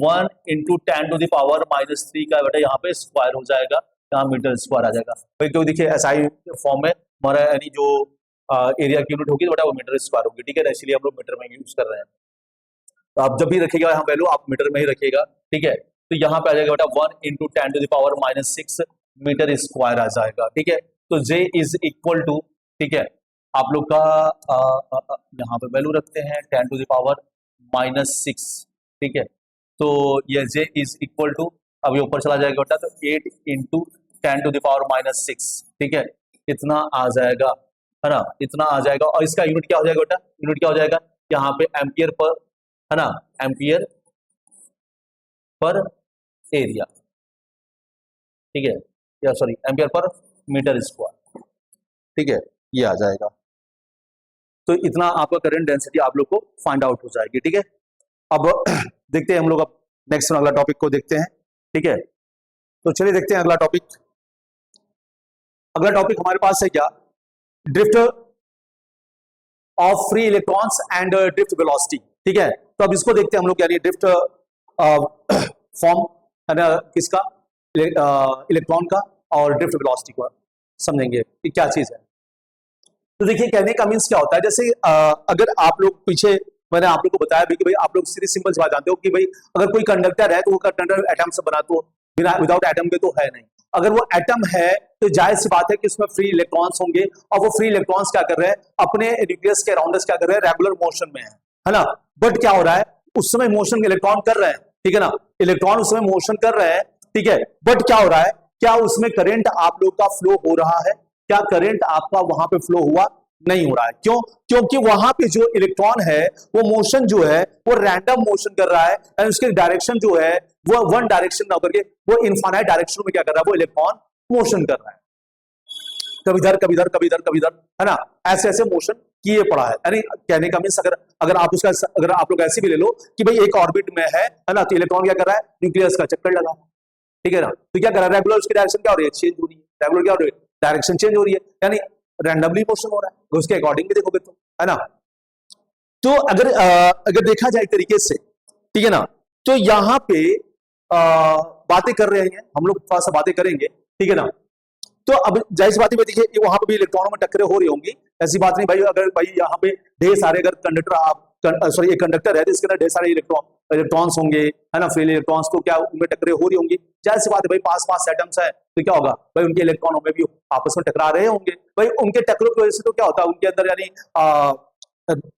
1 इंटू 10 टू द पावर -3 का बेटा यहाँ पे स्क्वायर हो जाएगा, यहाँ मीटर स्क्वायर आ जाएगा भाई। क्यों देखिए SI फॉर्म में हमारा यानी जो एरिया की यूनिट होगी तो बेटा वो मीटर स्क्वायर होगी, ठीक है ना, इसलिए हम लोग मीटर में यूज कर रहे हैं। तो आप जब भी रखिएगा यहाँ वैल्यू आप मीटर में ही रखिएगा, ठीक है। तो यहाँ पे आ जाएगा बेटा 1 into 10 to the power -6 metre square आ जाएगा, ठीक है। तो J इज इक्वल टू, ठीक है, आप लोग का यहाँ पे वैल्यू रखते हैं 10 टू द पावर -6, ठीक है। तो ये J इज इक्वल टू, अब ये ऊपर चला जाएगा बेटा, तो 8 इंटू 10 टू द पावर -6, ठीक है, इतना आ जाएगा, है ना, इतना आ जाएगा। और इसका यूनिट क्या हो जाएगा बेटा, यूनिट क्या हो जाएगा यहाँ पे एम्पियर पर, है ना, एम्पियर पर एरिया, ठीक है, या sorry ampere per metre square, ठीक है, ये आ जाएगा। तो इतना आपका करंट डेंसिटी आप लोग को फाइंड आउट हो जाएगी, ठीक है। अब देखते हैं हम लोग, अब नेक्स्ट अगला टॉपिक को देखते हैं, ठीक है। तो चलिए देखते हैं अगला टॉपिक। अगला टॉपिक हमारे पास है क्या, drift of free electrons and drift velocity, ठीक है। तो अब इसको देखते हैं हम लोग, यानी ड्रिफ्ट फॉर्म है ना किसका, इलेक्ट्रॉन का, और ड्रिफ्ट वेलोसिटी को समझेंगे कि क्या चीज है। तो देखिए कहने का मीन्स क्या होता है, जैसे अगर आप लोग पीछे मैंने आप लोग को बताया भी कि भाई आप लोग सीधी सिंपल सी बात जानते हो कि भाई अगर कोई कंडक्टर है तो वो कंडक्टर एटम से बना, तो बिना विदाउट एटम के तो है नहीं। अगर वो एटम है तो जाहिर सी बात है कि उसमें फ्री इलेक्ट्रॉन्स होंगे, और वो फ्री इलेक्ट्रॉन्स क्या कर रहे हैं, अपने न्यूक्लियस के अराउंड क्या कर रहे हैं, रेगुलर मोशन में है ना। बट क्या हो रहा है, उस समय मोशन इलेक्ट्रॉन कर रहे हैं, ठीक है ना, इलेक्ट्रॉन उस समय मोशन कर रहे हैं, ठीक है। बट क्या हो रहा है, क्या उसमें करंट आप लोग का फ्लो हो रहा है, क्या करंट आपका वहां पे फ्लो हुआ, नहीं हो रहा है। क्यों, क्योंकि वहां पे जो इलेक्ट्रॉन है वो मोशन जो है वो रैंडम मोशन कर रहा है, और उसके डायरेक्शन जो है वो वन डायरेक्शन ना होकर के वो इनफाइनाइट डायरेक्शन में क्या कर रहा है, वो इलेक्ट्रॉन मोशन कर रहा है, कभी इधर कभी इधर कभी इधर कभी इधर, है ना, ऐसे ऐसे मोशन किए पड़ा है। यानी कहने का मीन्स अगर आप उसका, अगर आप लोग ऐसे भी ले लो कि भाई एक ऑर्बिट में है ना, तो इलेक्ट्रॉन क्या कर रहा है, न्यूक्लियस का चक्कर लगा, ठीक है ना। तो क्या कर रहा है, रेगुलर उसकी डायरेक्शन क्या हो रही है, चेंज हो रही है, रेगुलर क्या हो रही है, डायरेक्शन चेंज हो रही है, यानी रैंडमली मोशन हो रहा है, उसके अकॉर्डिंग भी देखोगे तो, है ना। तो अगर देखा जाए एक तरीके से, ठीक है ना, तो यहाँ पे बातें कर रहे हैं हम लोग, थोड़ा सा बातें करेंगे, ठीक है ना। तो अब जाहिर सी बात है, देखिए वहां पे भी इलेक्ट्रॉनों में टक्करें हो रही होंगी, ऐसी बात नहीं भाई। अगर भाई यहाँ पे ढेर सारे अगर कंडक्टर आप सॉरी एक कंडक्टर है तो इसके अंदर ढेर सारे इलेक्ट्रॉन्स होंगे, है ना, फ्री इलेक्ट्रॉन्स, तो क्या उनमें टक्करें हो रही होंगी, जाहिर सी बात है भाई, पास पास एटम्स है तो क्या होगा भाई, उनके इलेक्ट्रॉनों में भी आपस में टकरा रहे होंगे भाई। उनके टक्करों की वजह से तो क्या होता है, उनके अंदर यानी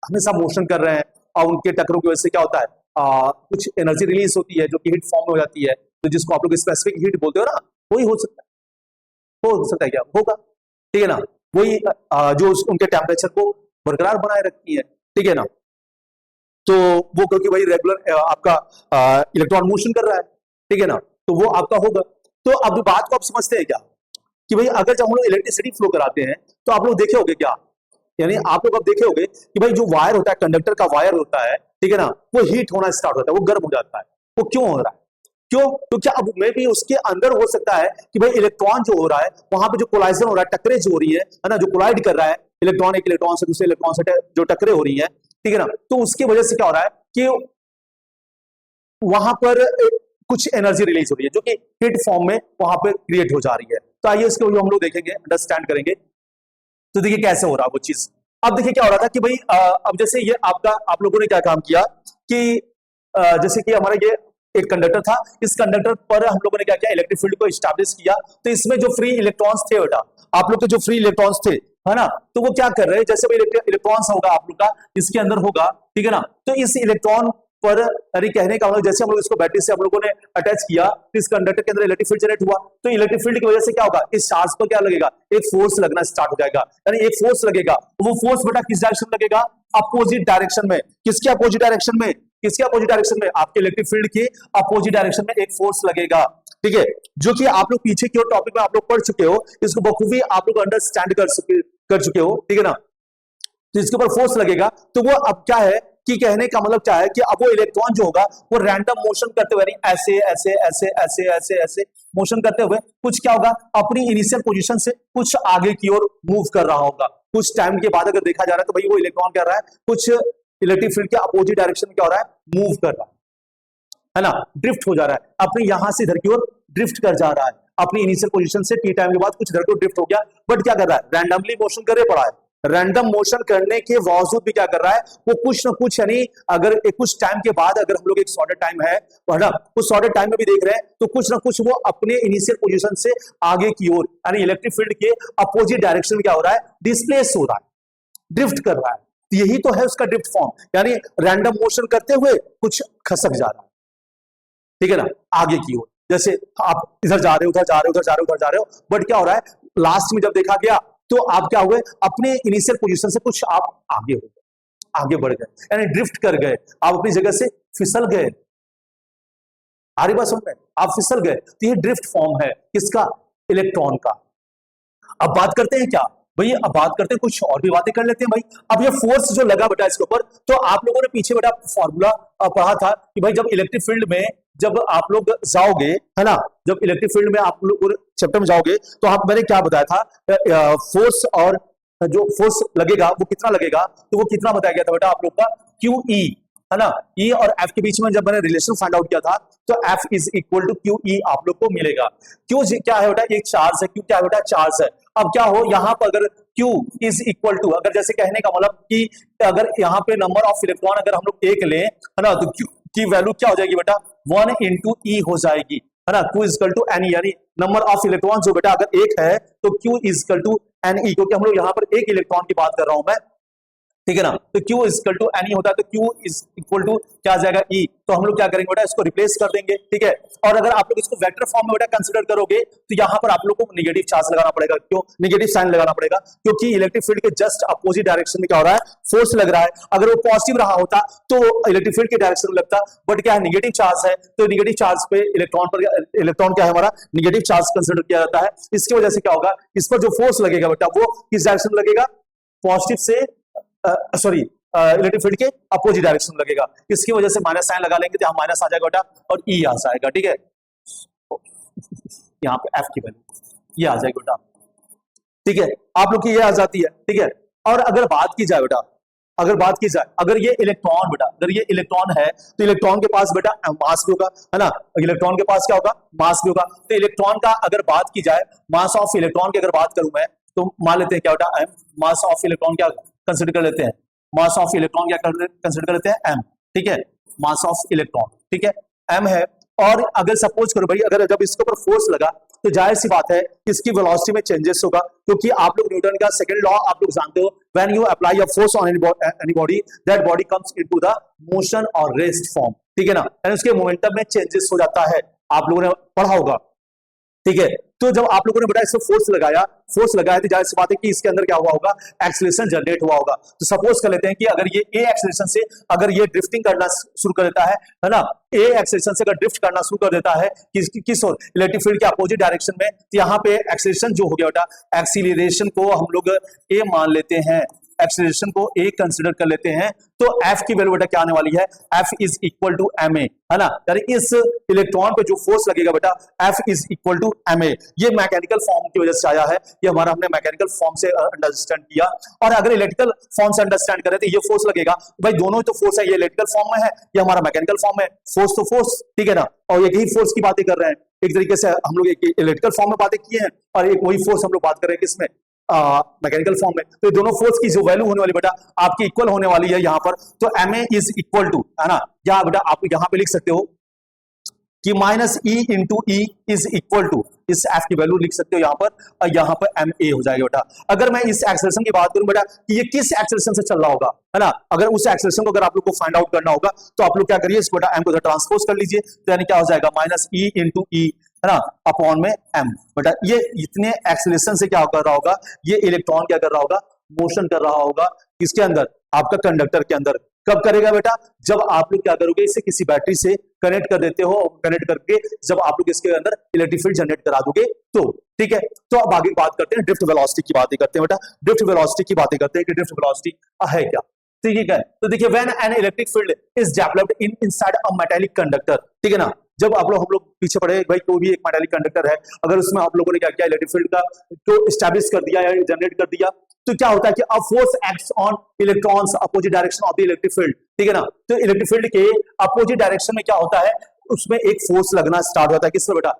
हमेशा मोशन कर रहे हैं, और उनके टक्करों की वजह से क्या होता है, कुछ एनर्जी रिलीज होती है जो कि हीट फॉर्म में हो जाती है, तो जिसको आप लोग स्पेसिफिक हीट बोलते हो ना, वही हो सकता है क्या, होगा, ठीक है ना। वही जो उनके टेम्परेचर को बरकरार बनाए रखती है, ठीक है ना। तो वो क्योंकि भाई रेगुलर आपका इलेक्ट्रॉन मोशन कर रहा है, ठीक है ना, तो वो आपका होगा। तो अब बात को आप समझते हैं क्या कि भाई अगर जब हम लोग इलेक्ट्रिसिटी फ्लो कराते हैं तो आप लोग देखे होंगे क्या, यानी आप लोग अब देखे होंगे कि भाई जो वायर होता है, कंडक्टर का वायर होता है, ठीक है ना, वो हीट होना स्टार्ट होता है, वो गर्म हो जाता है। वो क्यों हो रहा है, क्यों? क्योंकि अब में भी उसके अंदर हो सकता है कि भाई इलेक्ट्रॉन जो हो रहा है वहां पे जो कोलाइजन हो रहा है, टकरे जो हो रही है ना, जो कोलाइड कर रहा है इलेक्ट्रॉन एक इलेक्ट्रॉन से दूसरे इलेक्ट्रॉन से जो टकरे हो रही है, ठीक है ना, तो उसकी वजह से क्या हो रहा है कि वहां पर कुछ एनर्जी रिलीज हो रही है जो कि हीट फॉर्म में वहां पर क्रिएट हो जा रही है। तो आइए इसको हम लोग देखेंगे, अंडरस्टैंड करेंगे। तो देखिए कैसे हो रहा है वो चीज। अब देखिए क्या हो रहा था कि भाई अब जैसे ये आपका आप लोगों ने क्या काम किया कि जैसे कि हमारा ये एक कंडक्टर था, इस कंडक्टर पर हम लोगों ने क्या किया, इलेक्ट्रिक फील्ड को एस्टैब्लिश किया। तो इसमें जो फ्री इलेक्ट्रॉन्स थे बेटा, आप लोग के जो फ्री इलेक्ट्रॉन्स थे, है ना, तो वो क्या कर रहे हैं, जैसे भाई इलेक्ट्रॉन्स होगा आप लोग का इसके अंदर होगा, ठीक है ना, तो इस इलेक्ट्रॉन पर अरे कहने का मतलब जैसे हम लोग इसको बैटरी से हम लोगों ने अटैच किया, तो इस कंडक्टर के अंदर इलेक्ट्रिक फील्ड जनरेट हुआ। तो इलेक्ट्रिक फील्ड की वजह से क्या होगा, इस चार्ज पर क्या लगेगा, एक फोर्स लगना स्टार्ट हो जाएगा, यानी एक फोर्स लगेगा। वो फोर्स बेटा किस डायरेक्शन में लगेगा, अपोजिट डायरेक्शन में। किसके अपोजिट डायरेक्शन में, किसके अपोजिट डायरेक्शन में, आपके इलेक्ट्रिक फील्ड के अपोजिट डायरेक्शन में एक फोर्स लगेगा, ठीक है, जो कि आप लोग पीछे की ओर टॉपिक में आप लोग पढ़ चुके हो, इसको बखूबी आप लोग अंडरस्टैंड कर चुके हो, ठीक है ना। तो इसके ऊपर फोर्स लगेगा, तो वो अब क्या है कि कहने का मतलब क्या है कि अब वो इलेक्ट्रॉन जो होगा वो रैंडम मोशन करते हुए, ऐसे ऐसे ऐसे ऐसे ऐसे ऐसे मोशन करते हुए कुछ क्या होगा, अपनी इनिशियल पोजीशन से कुछ आगे की ओर मूव कर रहा होगा। कुछ टाइम के बाद अगर देखा जा रहा है तो भाई वो इलेक्ट्रॉन क्या रहा है, कुछ इलेक्ट्रिक फील्ड के अपोजिट डायरेक्शन में क्या हो रहा है, मूव कर रहा है ना, ड्रिफ्ट हो जा रहा है, अपने यहां से इधर की ओर ड्रिफ्ट कर जा रहा है, अपनी इनिशियल पोजीशन से टी टाइम के बाद कुछ इधर को ड्रिफ्ट हो गया। बट क्या कर रहा है, रैंडमली मोशन करे पड़ा है। रैंडम मोशन करने के बावजूद भी क्या कर रहा है, वो कुछ ना कुछ, यानी अगर एक कुछ टाइम के बाद, अगर हम लोग एक शॉर्टर टाइम है ना, उस शॉर्टर टाइम में भी देख रहे हैं, तो कुछ ना कुछ वो अपने इनिशियल पोजीशन से आगे की ओर, यानी इलेक्ट्रिक फील्ड के अपोजिट डायरेक्शन में क्या हो रहा है, डिस्प्लेस हो रहा है, ड्रिफ्ट कर रहा है। यही तो है उसका ड्रिफ्ट फॉर्म, यानी रैंडम मोशन करते हुए कुछ खसक जा रहा है, ठीक है ना, आगे की ओर। जैसे आप इधर जा रहे हो, उधर जा रहे हो, उधर जा रहे हो, उधर जा रहे हो, बट क्या हो रहा है, लास्ट में जब देखा गया तो आप क्या हुए, अपने इनिशियल पोजीशन से कुछ आप आगे हो गए, आगे बढ़ गए, यानी ड्रिफ्ट कर गए, आप अपनी जगह से फिसल गए। आ रही बात समझ में, आप फिसल गए। तो ये ड्रिफ्ट फॉर्म है किसका, इलेक्ट्रॉन का। अब बात करते हैं क्या भाई, अब बात करते हैं कुछ और भी बातें कर लेते हैं भाई। अब ये फोर्स जो लगा बेटा इसके ऊपर, तो आप लोगों ने पीछे बेटा फॉर्मूला पढ़ा था कि भाई जब इलेक्ट्रिक फील्ड में जब आप लोग जाओगे, है ना, जब इलेक्ट्रिक फील्ड में आप लोग चैप्टर में जाओगे तो आप, मैंने क्या बताया था, फोर्स और जो फोर्स लगेगा वो कितना लगेगा, तो वो कितना बताया गया था बेटा आप लोग का, क्यू ई, है ना, ई और एफ के बीच में जब मैंने रिलेशन फाइंड आउट किया था, तो F is equal to Q E आप लोग को मिलेगा। क्यू क्या है बेटा, एक चार्ज है, क्यू क्या है बेटा, चार्ज है। अब क्या हो यहाँ पर, अगर Q इज इक्वल टू, अगर जैसे कहने का मतलब कि अगर यहाँ पे नंबर ऑफ इलेक्ट्रॉन अगर हम लोग एक लें, है ना, तो Q की वैल्यू क्या हो जाएगी बेटा, 1 into E हो जाएगी, है ना, Q is equal to N, यानी नंबर ऑफ इलेक्ट्रॉन जो बेटा अगर एक है तो Q is equal to N E, क्योंकि हम लोग यहाँ पर एक इलेक्ट्रॉन की बात कर रहा हूं मैं, ठीक है ना, तो Q is equal to N E होता है, तो Q इज इक्वल टू क्या आ जाएगा, E। तो हम लोग क्या करेंगे बेटा, इसको रिप्लेस कर देंगे, ठीक है। और अगर आप लोग इसको वेक्टर फॉर्म में बेटा कंसीडर करोगे तो यहाँ पर आप लोग को नेगेटिव चार्ज लगाना पड़ेगा। क्यों नेगेटिव साइन लगाना पड़ेगा, क्योंकि इलेक्ट्रिक फील्ड के जस्ट अपोजिट डायरेक्शन में क्या हो रहा है, फोर्स लग रहा है। अगर वो पॉजिटिव रहा होता तो इलेक्ट्रिक फील्ड के डायरेक्शन में लगता, बट क्या है, नेगेटिव चार्ज है, तो नेगेटिव चार्ज पे इलेक्ट्रॉन क्या है हमारा, नेगेटिव चार्ज कंसिडर किया जाता है। इसकी वजह से क्या होगा, इस पर जो फोर्स लगेगा बेटा वो किस डायरेक्शन में लगेगा, पॉजिटिव से सॉरी इलेक्ट्रिक फील्ड के अपोजिट डायरेक्शन लगेगा। इसकी वजह से माइनस साइन लगा लेंगे तो यहाँ माइनस आ जाएगा बेटा और ई आ जाएगा, ठीक है, यहाँ पे एफ की वैल्यू ये आ जाएगी बेटा, ठीक है, आप लोग की ये आ जाती है, ठीक है। और अगर बात की जाए बेटा, अगर बात की जाए, अगर ये इलेक्ट्रॉन बेटा, अगर ये इलेक्ट्रॉन है तो इलेक्ट्रॉन के पास बेटा मास भी होगा, है ना, इलेक्ट्रॉन के पास क्या होगा, मास भी होगा। तो इलेक्ट्रॉन का अगर बात की जाए, मास ऑफ इलेक्ट्रॉन की अगर बात करूं मैं, तो मान लेते हैं क्या बेटा, एम, मास ऑफ इलेक्ट्रॉन क्या कंसिडर कर लेते हैं, मास ऑफ इलेक्ट्रॉन क्या कंसिडर कर लेते हैं, एम, ठीक है, मास ऑफ इलेक्ट्रॉन, ठीक है, एम है। और अगर सपोज करो भाई, अगर जब इसके ऊपर फोर्स लगा तो जाहिर सी बात है इसकी वेलोसिटी में चेंजेस होगा, क्योंकि आप लोग न्यूटन का सेकंड लॉ आप लोग जानते हो, when you apply a force on any body that body comes into the motion और रेस्ट फॉर्म, ठीक है ना, यानी उसके मोमेंटम में चेंजेस हो जाता है, आप लोगों ने पढ़ा होगा, ठीक है। तो जब आप लोगों ने बेटा इसको फोर्स लगाया तो जाहिर सी बात है कि इसके अंदर क्या हुआ होगा, एक्सीलरेशन जनरेट हुआ होगा। तो सपोज कर लेते हैं कि अगर ये ए एक्सीलरेशन से अगर ये ड्रिफ्टिंग करना शुरू कर देता है ना, ए एक्सीलरेशन से अगर ड्रिफ्ट करना शुरू कर देता है किस ओर, इलेक्ट्रिक फील्ड के अपोजिट डायरेक्शन में, तो यहाँ पे एक्सीलरेशन जो हो गया बेटा, एक्सीलरेशन को हम लोग ए मान लेते हैं, एक्सेलरेशन को ए कंसिडर कर लेते हैं तो एफ की वैल्यू बेटा क्या आने वाली है, F is equal to M A, है ना, यानी इस इलेक्ट्रॉन पे जो फोर्स लगेगा बेटा F is equal to M A. ये मैकेनिकल फॉर्म की वजह से आया है, ये हमारा हमने मैकेनिकल फॉर्म से अंडरस्टैंड किया। और अगर इलेक्ट्रिकल फॉर्म से अंडरस्टैंड करें तो ये फोर्स लगेगा, भाई दोनों तो फोर्स है, ये इलेक्ट्रिकल फॉर्म में है, ये हमारा मैकेनिकल फॉर्म है, फोर्स तो फोर्स, ठीक है ना, और यही फोर्स की बातें कर रहे हैं। एक तरीके से हम लोग एक इलेक्ट्रिकल फॉर्म में बातें किए हैं और एक वही फोर्स हम लोग बात कर रहे हैं किसमें, मैकेनिकल फॉर्म में। तो दोनों फोर्स की जो वैल्यू होने वाली बेटा आपकी इक्वल होने वाली है यहाँ पर, तो M A is equal to, है ना, या बेटा आप यहाँ पे लिख सकते हो कि minus E into E is equal to, इस एफ की वैल्यू लिख सकते हो यहाँ पर, और यहाँ पर एम ए हो जाएगा बेटा। अगर मैं इस एक्सेलरेशन की बात करूं बेटा कि ये किस एक्सेलरेशन से चल रहा होगा, है ना, अगर उस एक्सेलरेशन को अगर आप लोग को फाइंड आउट करना होगा तो आप लोग क्या करिए, इसको बेटा एम को ट्रांसपोज कर लीजिए, तो यानी क्या हो जाएगा माइनस ई इंटू ई, है ना, अपॉन में एम। बेटा ये इतने एक्सेलरेशन से क्या कर रहा होगा, ये इलेक्ट्रॉन क्या कर रहा होगा, मोशन कर रहा होगा किसके अंदर, आपका कंडक्टर के अंदर। कब करेगा बेटा, जब आप लोग क्या करोगे, इसे किसी बैटरी से कनेक्ट कर देते हो, कनेक्ट करके जब आप लोग इसके अंदर इलेक्ट्रिक फील्ड जनरेट करा दोगे तो, ठीक है। तो अब आगे बात करते हैं ड्रिफ्ट वेलोसिटी की बातें करते हैं बेटा, ड्रिफ्ट वेलोसिटी की बातें करते हैं कि ड्रिफ्ट वेलोसिटी है क्या, ठीक है। तो देखिए when an electric field is developed in inside a metallic conductor, ठीक है ना, जब आप लोग हम लोग पीछे पड़े भाई, कोई भी एक मेटालिक कंडक्टर है, अगर उसमें आप लोगों ने क्या किया, इलेक्ट्रिक फील्ड का तो एस्टैब्लिश कर दिया या जनरेट कर दिया, तो क्या होता है कि a force acts on electrons opposite direction of the electric field, ठीक है ना। तो इलेक्ट्रिक फील्ड के अपोजिट डायरेक्शन में क्या होता है, उसमें एक फोर्स लगना स्टार्ट होता है, किस पर बेटा,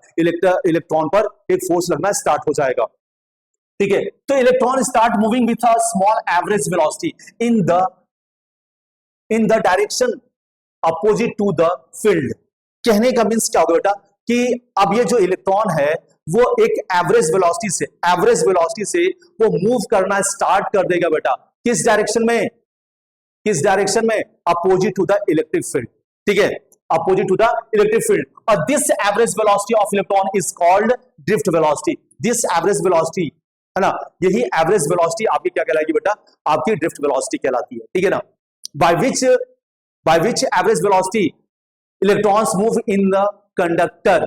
इलेक्ट्रॉन पर एक फोर्स लगना स्टार्ट हो जाएगा, ठीक है। तो electron start moving with a small average velocity in the direction opposite to the field. कहने का मीन्स क्या होगा बेटा कि अब ये जो इलेक्ट्रॉन है वो एक एवरेज वेलोसिटी से वो मूव करना स्टार्ट कर देगा बेटा, किस डायरेक्शन में, किस डायरेक्शन में, opposite to the electric field, ठीक है, opposite to the electric field. और this average velocity of electron is called drift velocity. This average velocity, है ना, यही एवरेज वेलोसिटी आपकी क्या कहलाएगी बेटा, आपकी ड्रिफ्ट वेलोसिटी कहलाती है, ठीक है ना। By which average velocity electrons move in the conductor,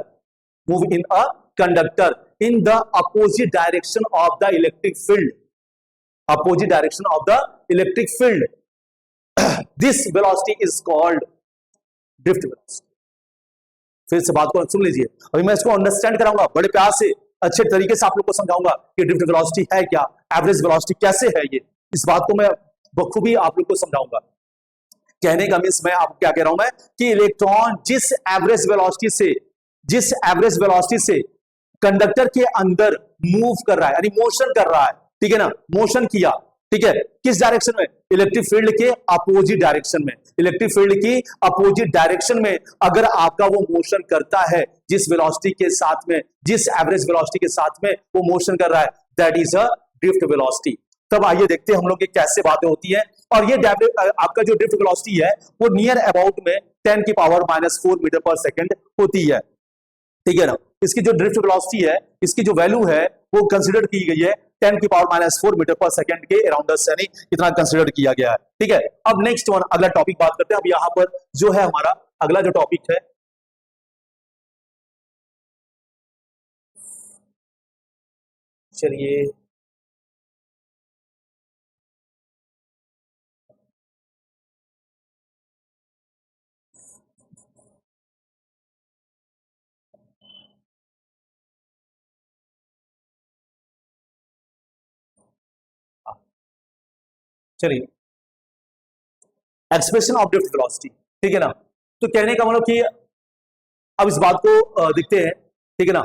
in the opposite direction of the electric field, opposite direction of the electric field. This velocity is called drift velocity. फिर से बात को सुन लीजिए, अभी मैं इसको अंडरस्टैंड कराऊंगा बड़े प्यार से, अच्छे तरीके से आप लोग को समझाऊंगा कि ड्रिफ्ट वेलोसिटी है क्या, एवरेज वेलोसिटी कैसे है, ये इस बात को मैं बखूबी आप लोग को समझाऊंगा। कहने का मीन्स मैं आपको क्या कह रहा हूं मैं, कि इलेक्ट्रॉन जिस एवरेज वेलोसिटी से कंडक्टर के अंदर मूव कर रहा है, यानी मोशन कर रहा है, ठीक है ना, मोशन किया, ठीक है, किस डायरेक्शन में, इलेक्ट्रिक फील्ड के अपोजिट डायरेक्शन में, इलेक्ट्रिक फील्ड की अपोजिट डायरेक्शन में अगर आपका वो मोशन करता है, जिस वेलोसिटी के साथ में, जिस एवरेज वेलोसिटी के साथ में वो मोशन कर रहा है, that is a drift velocity. तब आइए देखते हैं हम लोग की कैसे बातें होती है। और ये आपका जो ड्रिफ्ट वेलोसिटी है वो नियर अबाउट में 10 की पावर -4 मीटर पर सेकंड होती है, ठीक है ना। इसकी जो ड्रिफ्ट वेलोसिटी है, इसकी जो वैल्यू है वो कंसीडर की गई है 10 की पावर -4 मीटर पर सेकंड के अराउंड, यानी इतना कंसीडर किया गया है, ठीक है। अब नेक्स्ट वन, अगला टॉपिक बात करते हैं। अब यहां पर जो है हमारा अगला जो टॉपिक है, चलिए चलिए एक्सप्रेशन ऑफ ड्रिफ्ट वेलोसिटी, ठीक है ना। तो कहने का मतलब कि अब इस बात को देखते हैं, ठीक है ना।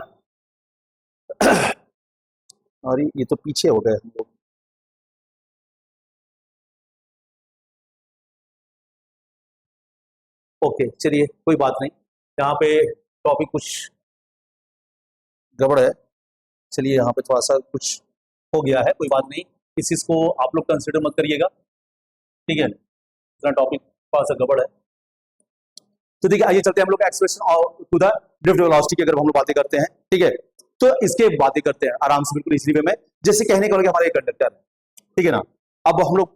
और ये तो पीछे हो गए हम लोग, ओके चलिए कोई बात नहीं, यहाँ पे टॉपिक कुछ गड़बड़ है, चलिए यहाँ पे थोड़ा सा कुछ हो गया है, कोई बात नहीं, इस चीज को आप लोग कंसिडर मत करिएगा, ठीक है, इतना टॉपिक थोड़ा सा गड़बड़ है। तो देखिए आइए चलते हैं हम लोग expression to the drift velocity की अगर हम लोग बातें करते हैं, ठीक है, तो इसके बातें करते हैं आराम से, बिल्कुल इजीली वे में। जैसे कहने का हमारा एक कंडक्टर है, ठीक है ना, अब हम लोग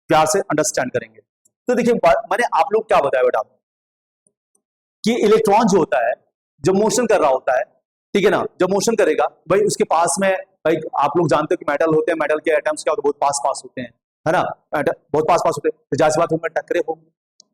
प्यार से अंडरस्टैंड करेंगे। तो देखिए मैंने आप लोग क्या बताया बेटा कि इलेक्ट्रॉन जो होता है जब मोशन कर रहा होता है, ठीक है ना, जब मोशन करेगा भाई उसके पास में, भाई आप लोग जानते हो कि मेटल होते हैं, मेटल के एटम्स क्या होते हैं, बहुत पास होते हैं, है ना, बहुत पास पास होते हैं, तो जाहिर सी बात उनमें टक्करें होंगी,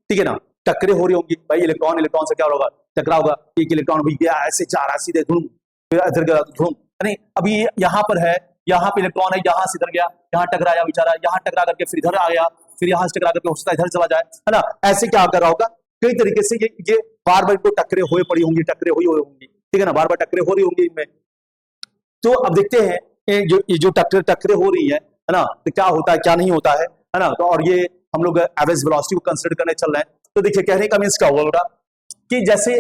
ठीक है ना, टक्करें हो रही होंगी भाई, इलेक्ट्रॉन इलेक्ट्रॉन से क्या होगा, टकरा होगा, एक इलेक्ट्रॉन भी गया ऐसे जा रहा सीधे धूम, फिर इधर गया धूम, नहीं अभी यहाँ पर है, यहाँ पे इलेक्ट्रॉन है, यहाँ से इधर गया, यहाँ टकराया बेचारा, यहाँ टकरा करके फिर इधर आ गया, फिर यहाँ से टकरा करके हो सकता है इधर चला जाए, है ना, ऐसे क्या कर रहा होगा, कई तरीके से ये बार बार इनको टक्करें हुए पड़ी होंगी, टक्करें हुई होंगी, ठीक है ना, बार बार टक्करें हो रही होंगी इनमें। तो अब देखते हैं ये जो टक्करें हो रही है ना, तो क्या होता है क्या नहीं होता है ना, तो और ये हम लोग एवरेज वेलोसिटी को कंसीडर करने चल रहे हैं। तो देखिए कहने का मीन्स क्या होगा बेटा, कि जैसे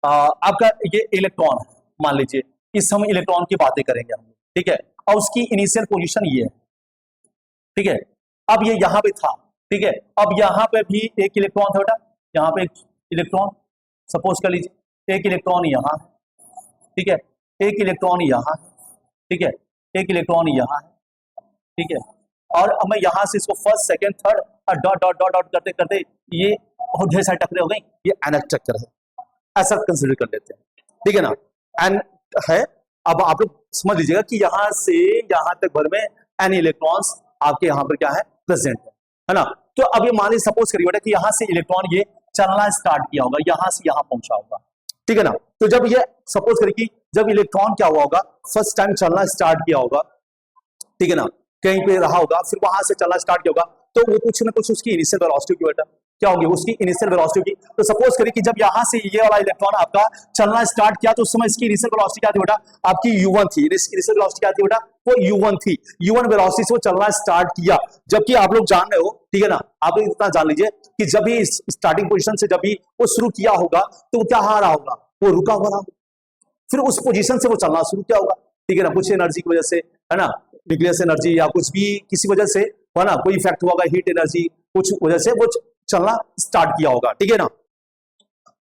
आपका ये इलेक्ट्रॉन मान लीजिए, इस हम इलेक्ट्रॉन की बातें करेंगे हम, ठीक है, और उसकी इनिशियल पोजीशन ये है, ठीक है, अब ये यहाँ पे था, ठीक है, अब यहाँ पे भी एक इलेक्ट्रॉन था बेटा, यहाँ पे एक इलेक्ट्रॉन सपोज कर लीजिए, एक इलेक्ट्रॉन यहाँ, ठीक है, एक इलेक्ट्रॉन यहाँ, ठीक है, एक इलेक्ट्रॉन यहाँ, ठीक है, और अब मैं यहाँ से इसको फर्स्ट सेकंड थर्ड और डॉट डॉट डॉट डॉट करते करते ये बहुत ढेर सारी टक्करें हो गई, ये एनएच चक्कर है, ऐसा कंसिडर कर लेते हैं, ठीक है ना, एन है। अब आप लोग समझ लीजिएगा कि यहाँ से यहाँ तक भर में एन इलेक्ट्रॉन्स आपके यहाँ पर क्या है प्रेजेंट है ना। तो अब ये मान लीजिए सपोज करिए बेटा कि यहाँ से इलेक्ट्रॉन ये चलना स्टार्ट किया होगा, यहाँ से यहाँ पहुंचा होगा, ठीक है ना। तो जब ये सपोज करिए कि जब इलेक्ट्रॉन क्या हुआ होगा, फर्स्ट टाइम चलना स्टार्ट किया होगा, ठीक है ना, कहीं पे रहा होगा, फिर वहां से चलना स्टार्ट किया होगा, तो वो कुछ ना कुछ उसकी इनिशियल वेलोसिटी की बेटा क्या होगी, उसकी इनिशियल वेलोसिटी की। तो सपोज करिए कि जब यहाँ से ये वाला इलेक्ट्रॉन आपका चलना स्टार्ट किया, तो उस समय इसकी इनिशियल वेलोसिटी क्या थी बेटा, आपकी u1 थी, इनिशियल वेलोसिटी क्या थी बेटा, वो u1 थी, u1 वेलोसिटी से वो चलना स्टार्ट किया। जबकि आप लोग जान रहे हो, ठीक है ना, आप लोग इतना जान लीजिए कि जब भी स्टार्टिंग पोजिशन से जब भी वो शुरू किया होगा, तो वो क्या आ रहा होगा, वो रुका हुआ रहा, फिर उस पोजीशन से वो चलना शुरू किया होगा, ठीक है ना, कुछ एनर्जी की वजह से, है ना, न्यूक्लियस एनर्जी या कुछ भी किसी वजह से, है ना, कोई इफेक्ट हुआ होगा, हीट एनर्जी कुछ वजह से वो चलना स्टार्ट किया होगा, ठीक है ना।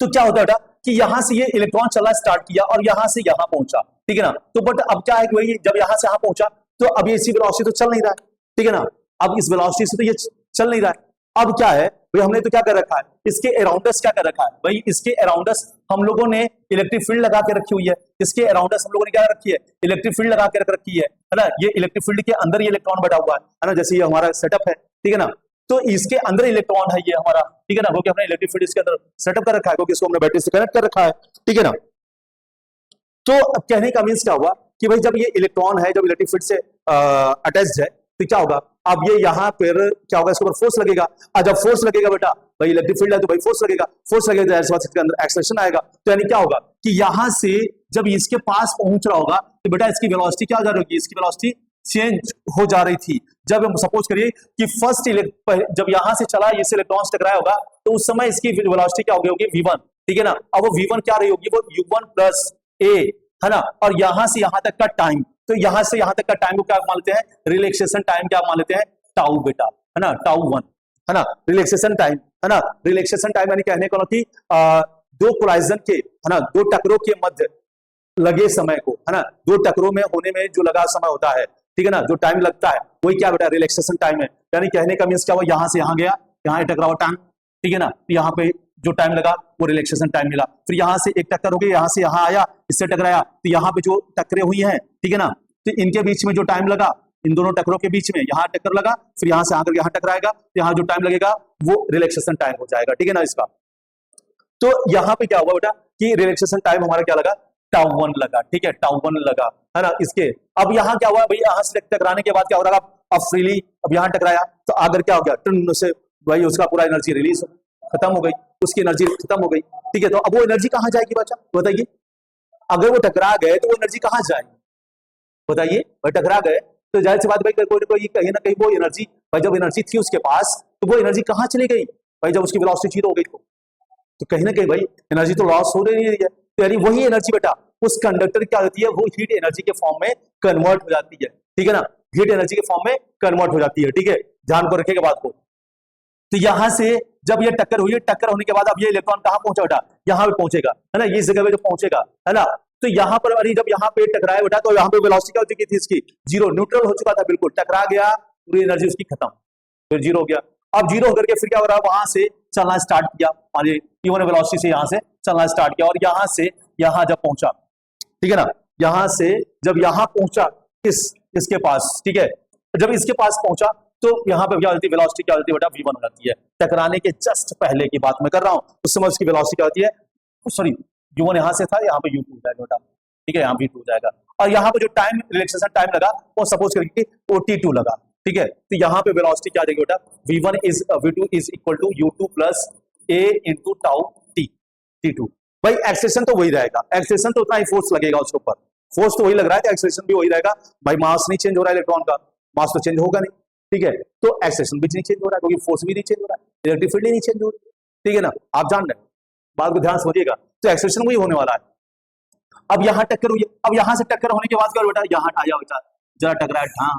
तो क्या होता है बेटा कि यहां से ये इलेक्ट्रॉन चलना स्टार्ट किया और यहां से यहां पहुंचा, ठीक है ना। तो बट अब क्या है कि भाई जब यहां से यहां पहुंचा, तो अब ये इसी वेलोसिटी तो चल नहीं रहा है, ठीक है ना, अब इस वेलोसिटी से तो ये चल नहीं रहा है। अब क्या है भाई, हमने तो क्या कर रखा है, इसके अराउंडस क्या कर रखा है भाई, इसके अराउंडस हम लोगों ने इलेक्ट्रिक फील्ड लगा के रखी हुई है, इसके अराउंडस हम लोगों ने क्या रखी है, इलेक्ट्रिक फील्ड लगा के रख रखी है ना। ये इलेक्ट्रिक फील्ड के अंदर ये इलेक्ट्रॉन बैठा हुआ है ना, जैसे ये हमारा सेटअप है, ठीक है ना, तो इसके अंदर इलेक्ट्रॉन है ये हमारा, ठीक है ना, क्योंकि हमने इलेक्ट्रिक फील्ड इसके अंदर सेटअप कर रखा है, क्योंकि इसको हमने बैटरी से कनेक्ट कर रखा है, ठीक है ना। तो अब कहने का मीन्स क्या हुआ कि भाई जब ये इलेक्ट्रॉन है, जब इलेक्ट्रिक फील्ड से अटैच्ड है, तो क्या होगा, अब ये यहाँ पर क्या होगा, इसके ऊपर फोर्स लगेगा, और जब फोर्स लगेगा बेटा, भाई इलेक्ट्रिक फील्ड है तो भाई फोर्स लगेगा, फोर्स लगेगा तो इसके अंदर एक्सेलरेशन आएगा। तो यानी क्या होगा कि यहाँ से जब इसके पास पहुंच रहा होगा, तो बेटा इसकी वेलोसिटी क्या हो जा रही होगी, इसकी वेलोसिटी चेंज हो जा रही थी। जब हम सपोज करिए कि फर्स्ट जब यहां से चला, इस इलेक्ट्रॉन टकराया होगा, तो उस समय इसकी वेलोसिटी क्या हो गई होगी, v1, ठीक है ना। अब वो v1 क्या रही होगी, वो u1 प्लस a, है ना, और यहां से यहां तक का टाइम, तो यहां से यहां तक का टाइम को क्या मान लेते हैं, रिलैक्सेशन टाइम क्या मान लेते हैं, टाउ बेटा, है ना, टाउ 1, है ना, रिलैक्सेशन टाइम, है ना, रिलैक्सेशन टाइम यानी कहने का कि दो कोलाइजन के, है ना, दो टकरों के मध्य लगे समय को, है ना, दो टकरों में होने में जो लगा समय होता है, ठीक है ना, जो टाइम लगता है वही क्या बेटा, रिलैक्सेशन टाइम है। यानी कहने का मीन्स क्या हुआ, यहां से यहां गया, यहां टकरावा टाइम, ठीक है ना, यहाँ पे जो टाइम लगा वो रिलैक्सेशन टाइम मिला। फिर यहां से एक टक्कर हो गई, यहां से यहां आया, इससे टकराया, तो यहाँ पे जो टक्करें हुई हैं, ठीक है ना, तो इनके बीच में जो टाइम लगा, इन दोनों टक्करों के बीच में यहाँ टक्कर लगा, फिर यहां से आकर यहाँ टकराएगा, तो यहाँ जो टाइम लगेगा वो रिलैक्सेशन टाइम हो जाएगा, ठीक है ना इसका। तो यहाँ पे क्या हुआ बेटा कि रिलैक्सेशन टाइम हमारा क्या लगा, टाउ 1 लगा, ठीक है, टाउ 1 लगा, है ना, इसके। अब यहाँ क्या हुआ भाई, यहाँ से टकराने के बाद क्या हो रहा, अब फ्रीली अब यहाँ टकराया, तो आगे क्या हो गया, टन से भाई उसका पूरा एनर्जी रिलीज खत्म हो गई, उसकी एनर्जी खत्म हो गई, ठीक है। तो अब वो एनर्जी कहाँ जाएगी बच्चा बताइए, अगर वो टकरा गए तो वो एनर्जी कहाँ जाएगी बताइए, भाई टकरा गए तो जाहिर सी बात भाई कोई ना कोई कहीं ना कहीं वो एनर्जी, भाई जब एनर्जी थी उसके पास तो वो एनर्जी कहाँ चली गई भाई, जब उसकी वेलोसिटी 0 हो गई तो कहीं ना कहीं भाई एनर्जी तो लॉस हो रही है। तो यानी वही एनर्जी बेटा उस कंडक्टर क्या होती है, वो हीट एनर्जी के फॉर्म में कन्वर्ट हो जाती है, ठीक है ना, हीट एनर्जी के फॉर्म में कन्वर्ट हो जाती है, ठीक है, ध्यान को रखिएगा बात को। तो यहां से जब ये टक्कर हुई, टक्कर होने के बाद अब ये इलेक्ट्रॉन कहां पहुंचा बेटा, यहां पे पहुंचेगा, है ना, ये जगह पे जो पहुंचेगा, है ना। तो यहां पर अरे जब यहां पे टकराया बेटा, तो यहां पे वेलोसिटी क्या हो चुकी थी इसकी, 0, न्यूट्रल हो चुका था, बिल्कुल टकरा गया, पूरी एनर्जी उसकी खत्म, फिर 0 हो गया। अब 0 होकर के फिर क्या हो रहा है, वहां से चलना स्टार्ट किया, इवन वेलोसिटी से यहां से चलना स्टार्ट किया, और यहां से यहां जब पहुंचा, ठीक है ना, यहां से जब यहां पहुंचा इसके पास, ठीक है, जब इसके पास पहुंचा तो यहाँ पे क्या होती है, वेलोसिटी क्या होती है बेटा, v1 हो जाती है। टकराने के जस्ट पहले की बात मैं कर रहा हूँ, उस समय उसकी वेलोसिटी क्या होती है, सॉरी u1 यहाँ से था, यहाँ पे u2 हो जाएगा बेटा, ठीक है, यहाँ v2 हो जाएगा। और यहाँ पे जो टाइम रिलैक्सेशन टाइम लगा वो सपोज करिए कि t2 लगा, ठीक है। तो यहाँ पे वेलोसिटी क्या देगी बेटा, v2 is equal to u2 plus a into tau t2। भाई एक्सेलेरेशन तो वही रहेगा, एक्सेलेरेशन तो उतना ही फोर्स लगेगा उसके ऊपर, फोर्स तो वही लग रहा है, एक्सेलेरेशन भी वही रहेगा। भाई मास नहीं चेंज हो रहा है इलेक्ट्रॉन का, मास तो चेंज होगा नहीं, ठीक है। तो एक्सेलेरेशन भी नहीं चेंज हो रहा है क्योंकि फोर्स भी नहीं चेंज हो रहा है, इलेक्ट्रिक फील्ड नहीं चेंज हो रही है, ठीक है ना, आप जान रहे हैं, बात को ध्यान समझिएगा। तो एक्सेलेरेशन वही होने वाला है। अब यहाँ टक्कर हुई, अब यहाँ से टक्कर होने के बाद क्या बेटा, यहाँ आया बेटा, जरा टकराया, हाँ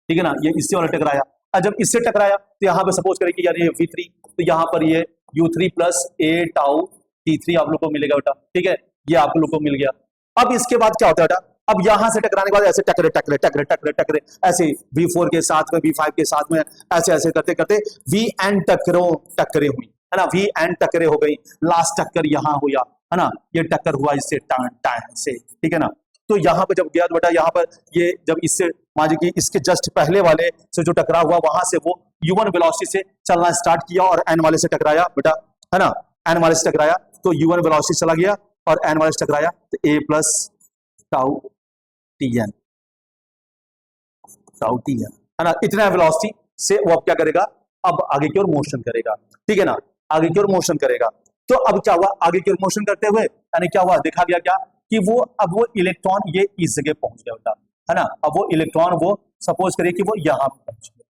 ठीक है ना, ये इससे वाला टकराया। और जब इससे टकराया तो यहाँ पे सपोज करें कि यार ये v3, तो यहाँ पर ये u3 plus a tau t3 आप लोग को मिलेगा बेटा, ठीक है, ये आप लोग को मिल गया। अब इसके बाद क्या होता है बेटा, अब यहां से टकराने के बाद ऐसे टकरे टकरे टकरे टकरे टकरे ऐसे v4 के साथ में v5 के साथ में ऐसे ऐसे करते करते vn टकरे हुई, है ना, vn टकरे हो गई, लास्ट टक्कर यहाँ हुआ, है ना, ये टक्कर हुआ इससे टाइम टाइम से, ठीक है ना। तो यहाँ पर जब गया तो बेटा यहाँ पर ये जब इससे मान लीजिए कि इसके जस्ट पहले वाले से जो टकरा हुआ वहां से वो u1 वेलोसिटी से चलना स्टार्ट किया और n वाले से टकराया बेटा, है ना, n वाले से टकराया तो u1 वेलोसिटी चला गया और n वाले से टकराया तो a plus tau tn, tau tn, है ना, इतना वेलोसिटी से वो अब क्या करेगा, अब आगे की ओर मोशन करेगा, ठीक है ना, आगे की ओर मोशन करेगा। तो अब क्या हुआ, आगे की ओर मोशन करते हुए यानी क्या हुआ, देखा गया क्या कि वो अब वो इलेक्ट्रॉन ये इस जगह पहुंच गया बेटा, है ना, अब वो इलेक्ट्रॉन वो सपोज करिए कि वो यहाँ पे पहुंच गया,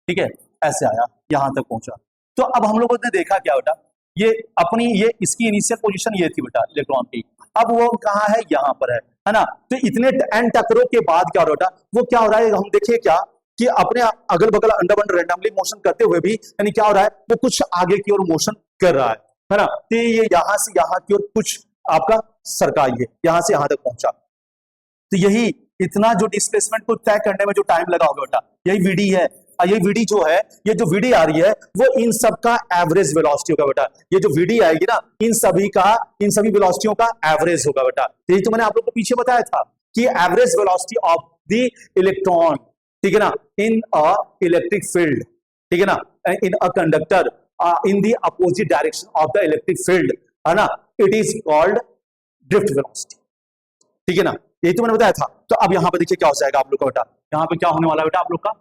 ठीक है, ऐसे आया यहां तक पहुंचा। तो अब हम लोगों ने देखा क्या बेटा, ये अपनी ये इसकी इनिशियल पोजीशन ये थी बेटा इलेक्ट्रॉन की, अब वो कहाँ है, यहाँ पर है ना। तो इतने एन टकरों के बाद क्या हो रहा है, वो क्या हो रहा है, हम देखिए क्या कि अपने अगल बगल अंडर अंडर रैंडमली मोशन करते हुए भी यानी क्या हो रहा है, वो कुछ आगे की ओर मोशन कर रहा है ना। तो ये यहां से यहां की ओर कुछ आपका सरकाई है, यहां से यहां तक पहुंचा। तो यही इतना जो डिस्प्लेसमेंट को तय करने में जो टाइम लगा होगा बेटा, यही वीडी है। ये वीडी जो है, ये जो वीडी आ रही है वो इन सब का एवरेज वेलोसिटी होगा बेटा, ये जो वीडी आएगी ना इन सभी वेलोसिटियों का एवरेज होगा बेटा। यही तो मैंने आप लोग को पीछे बताया था कि average velocity of the electron, ठीक है ना, इन अ इलेक्ट्रिक फील्ड, ठीक है ना, in a conductor in the opposite direction of the electric field, है ना, it is called drift velocity, ठीक है ना, यही तो मैंने बताया था। तो अब यहां पे देखिए क्या हो जाएगा आप लोग का बेटा, यहां पे क्या होने वाला बेटा आप लोग का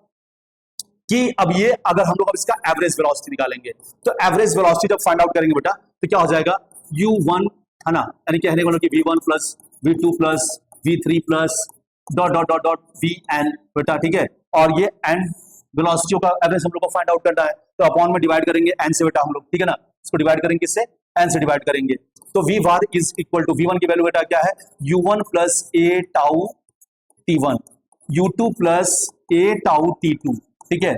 कि अब ये अगर हम लोग अब इसका एवरेज वेलोसिटी निकालेंगे तो एवरेज वेलोसिटी जब फाइंड आउट करेंगे बेटा तो क्या हो जाएगा u1, है ना, यानी कहने को कि v1 plus v2 plus v3 plus dot dot dot dot vn बेटा, ठीक है। और ये n वेलोसिटियों का एवरेज हम लोग को फाइंड आउट करना है तो अपॉन में डिवाइड करेंगे n से बेटा हम लोग, ठीक है ना, इसको डिवाइड करेंगे किससे, n से डिवाइड करेंगे। तो v var is equal to v1 की वैल्यू बेटा क्या है, u1 plus a tau t1, u2 plus a tau t2, ठीक है,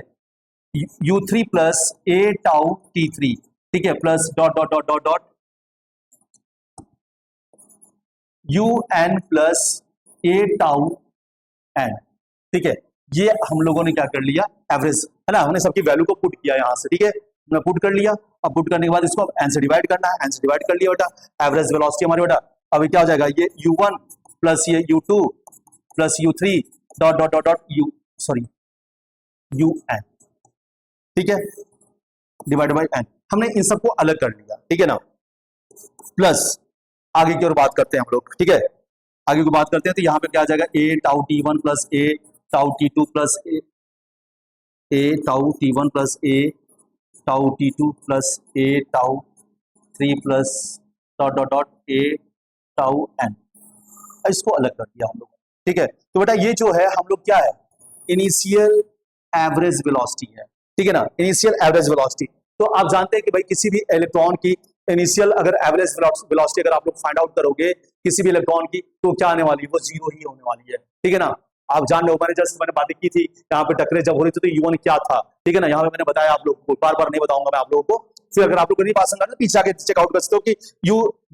u3 plus a tau t3, ठीक है, plus dot dot dot dot dot un plus a tau n, ठीक है। ये हम लोगों ने क्या कर लिया एवरेज, है ना, हमने सबकी वैल्यू को पुट किया यहां से, ठीक है, हमने पुट कर लिया। अब पुट करने के बाद इसको n से डिवाइड करना है, n से डिवाइड कर लिया बेटा, एवरेज वेलोसिटी हमारी बेटा अभी क्या हो जाएगा, ये u1 प्लस ये u2 plus u3 dot dot dot dot un, ठीक है, डिवाइड बाय n, हमने इन सबको अलग कर लिया, ठीक है ना। प्लस आगे की ओर बात करते हैं हम लोग, ठीक है, आगे की बात करते हैं तो यहाँ पे क्या आ जाएगा a tau t1 plus a tau t2 plus a tau t1 plus a tau t2 plus a tau 3 plus dot dot dot a tau n, इसको अलग कर दिया हम लोग, ठीक है। तो बेटा ये जो है हम लोग क्या है, इनिशियल एवरेज वेलोसिटी है, ठीक है ना, इनिशियल एवरेज वेलोसिटी। तो आप जानते हैं कि भाई किसी भी इलेक्ट्रॉन की इनिशियल अगर एवरेज वेलोसिटी अगर आप लोग फाइंड आउट करोगे किसी भी इलेक्ट्रॉन की तो क्या आने वाली है, वो जीरो ही होने वाली है, ठीक है ना। आप जान लो, मैंने बातें की थी यहाँ पे टकरे जब हो रही थी तो u1 क्या था, ठीक है ना, यहाँ पे मैंने बताया आप लोगों को, बार बार नहीं बताऊंगा मैं आप लोगों को। फिर अगर आप लोग को नहीं पास समझा पीछे आके चेकआउट कर सकते हो कि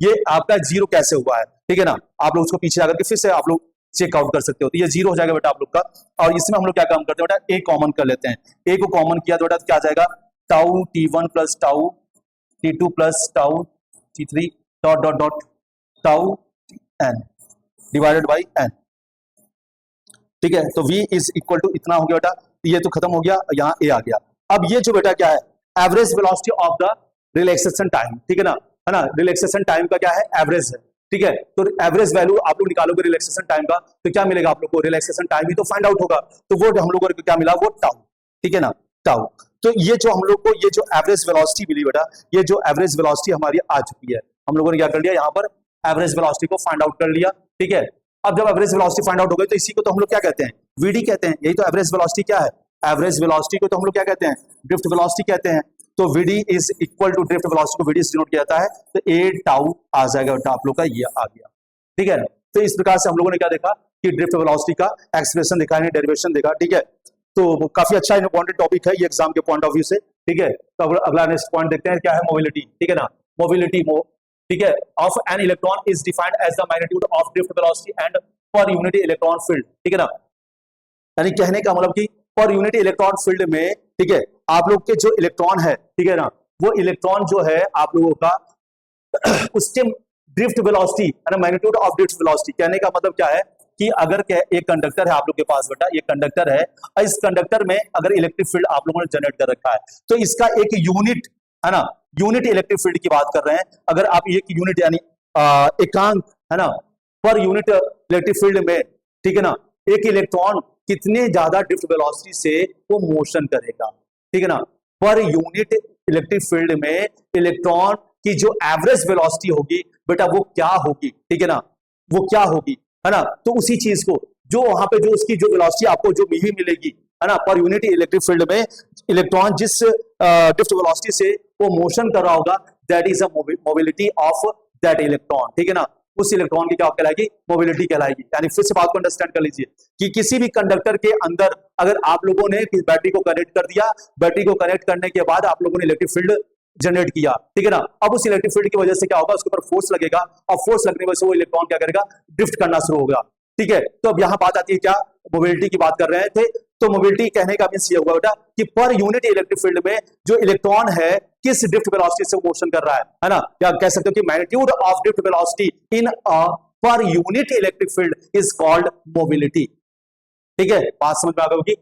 ये आपका जीरो कैसे हुआ है, ठीक है ना, आप लोग उसको पीछे आकर के फिर से आप लोग चेकआउट कर सकते हो। तो ये जीरो हो जाएगा बेटा आप लोग का। और इसमें हम लोग क्या काम करते हैं बेटा, ए कॉमन कर लेते हैं, ए को कॉमन किया तो बेटा क्या आ जाएगा, tau t1 plus tau t2 plus tau t3 dot dot dot tau n divided by n, ठीक है। तो v इज इक्वल टू इतना हो गया बेटा, ये तो खत्म हो गया, यहाँ ए आ गया। अब ये जो बेटा क्या है, average velocity of the relaxation time, ठीक है ना, रिलैक्सेशन टाइम का क्या है, एवरेज है, ठीक है। तो एवरेज वैल्यू आप लोग निकालोगे रिलैक्सेशन टाइम का, तो क्या मिलेगा आप लोग को, रिलैक्सेशन टाइम ही तो फाइंड आउट होगा, तो वो हम लोगों को क्या मिला, वो टाउ, ठीक है ना, टाउ। तो ये जो हम लोग को ये जो एवरेज वेलोसिटी मिली बेटा, ये जो एवरेज वेलोसिटी हमारी आ चुकी है, हम लोगों ने क्या कर लिया, यहाँ पर एवरेज वेलोसिटी को फाइंड आउट कर लिया, ठीक है। अब जब एवरेज वेलोसिटी फाइंड आउट हो गई, तो इसी को तो हम लोग क्या कहते हैं, वीडी कहते हैं। यही तो एवरेज वेलोसिटी क्या है, एवरेज वेलोसिटी को तो हम लोग क्या कहते हैं, ड्रिफ्ट वेलोसिटी कहते हैं। तो VD is equal to drift velocity को वीडी से डिनोट किया जाता है, तो ए टाउ आ जाएगा बेटा आप लोग का, ये आ गया, ठीक है। तो इस प्रकार से हम लोगों ने क्या देखा कि ड्रिफ्ट वेलोसिटी का एक्सप्रेशन देखा है, डेरिवेशन देखा, ठीक है। तो काफी अच्छा इंपॉर्टेंट टॉपिक है ये एग्जाम के पॉइंट ऑफ व्यू से, ठीक है। तो अगला नेक्स्ट पॉइंट देखते हैं, क्या है, मोबिलिटी, ठीक है ना, मोबिलिटी ठीक है, of an electron is defined as the magnitude of drift velocity and per unit electron field, ठीक है ना। यानी कहने का मतलब कि पर यूनिट इलेक्ट्रॉन फील्ड में, ठीक है, आप लोग के जो इलेक्ट्रॉन है, ठीक है ना, वो इलेक्ट्रॉन जो है आप लोगों का उसके ड्रिफ्ट वेलोसिटी है ना, मैग्नीट्यूड ऑफ ड्रिफ्ट वेलोसिटी, कहने का मतलब क्या है कि अगर एक कंडक्टर है आप लोग के पास बेटा, ये कंडक्टर है, और इस कंडक्टर में अगर इलेक्ट्रिक फील्ड आप लोगों ने जनरेट कर रखा है, तो इसका एक यूनिट है ना, यूनिट इलेक्ट्रिक फील्ड की बात कर रहे हैं, अगर आप एक यूनिट यानी एकांक है ना, पर यूनिट इलेक्ट्रिक फील्ड में, ठीक है ना, एक इलेक्ट्रॉन कितने ज्यादा ड्रिफ्ट वेलोसिटी से वो मोशन करेगा, ठीक है ना, पर यूनिट इलेक्ट्रिक फील्ड में इलेक्ट्रॉन की जो एवरेज वेलोसिटी होगी बेटा, वो क्या होगी, ठीक है ना, वो क्या होगी, है ना। तो उसी चीज को जो वहां पे जो उसकी जो वेलोसिटी आपको जो भी मिलेगी, है ना, पर यूनिट इलेक्ट्रिक फील्ड में इलेक्ट्रॉन जिस ड्रिफ्ट वेलोसिटी से वो मोशन कर रहा होगा, that is a mobility of that electron, ठीक है ना, उस इलेक्ट्रॉन की क्या कहलाएगी, मोबिलिटी कहलाएगी। यानी फिर से बात को अंडरस्टैंड कर लीजिए कि किसी भी कंडक्टर के अंदर अगर आप लोगों ने बैटरी को कनेक्ट कर दिया, बैटरी को कनेक्ट करने के बाद आप लोगों ने इलेक्ट्रिक फील्ड जनरेट किया, ठीक है ना, अब उस इलेक्ट्रिक फील्ड की वजह से क्या होगा, उसके ऊपर फोर्स लगेगा, और फोर्स लगने की वजह से वो इलेक्ट्रॉन क्या करेगा, ड्रिफ्ट करना शुरू होगा, ठीक है। तो अब यहाँ बात आती है क्या, मोबिलिटी की बात कर रहे थे, तो मोबिलिटी कहने का मींस ये होगा बेटा कि पर यूनिट इलेक्ट्रिक फील्ड में जो इलेक्ट्रॉन है किस ड्रिफ्ट वेलोसिटी से मोशन कर रहा है ना, या कह सकते हो कि magnitude of drift velocity in a per unit electric field is called mobility, ठीक है, बात समझ में आ गई होगी।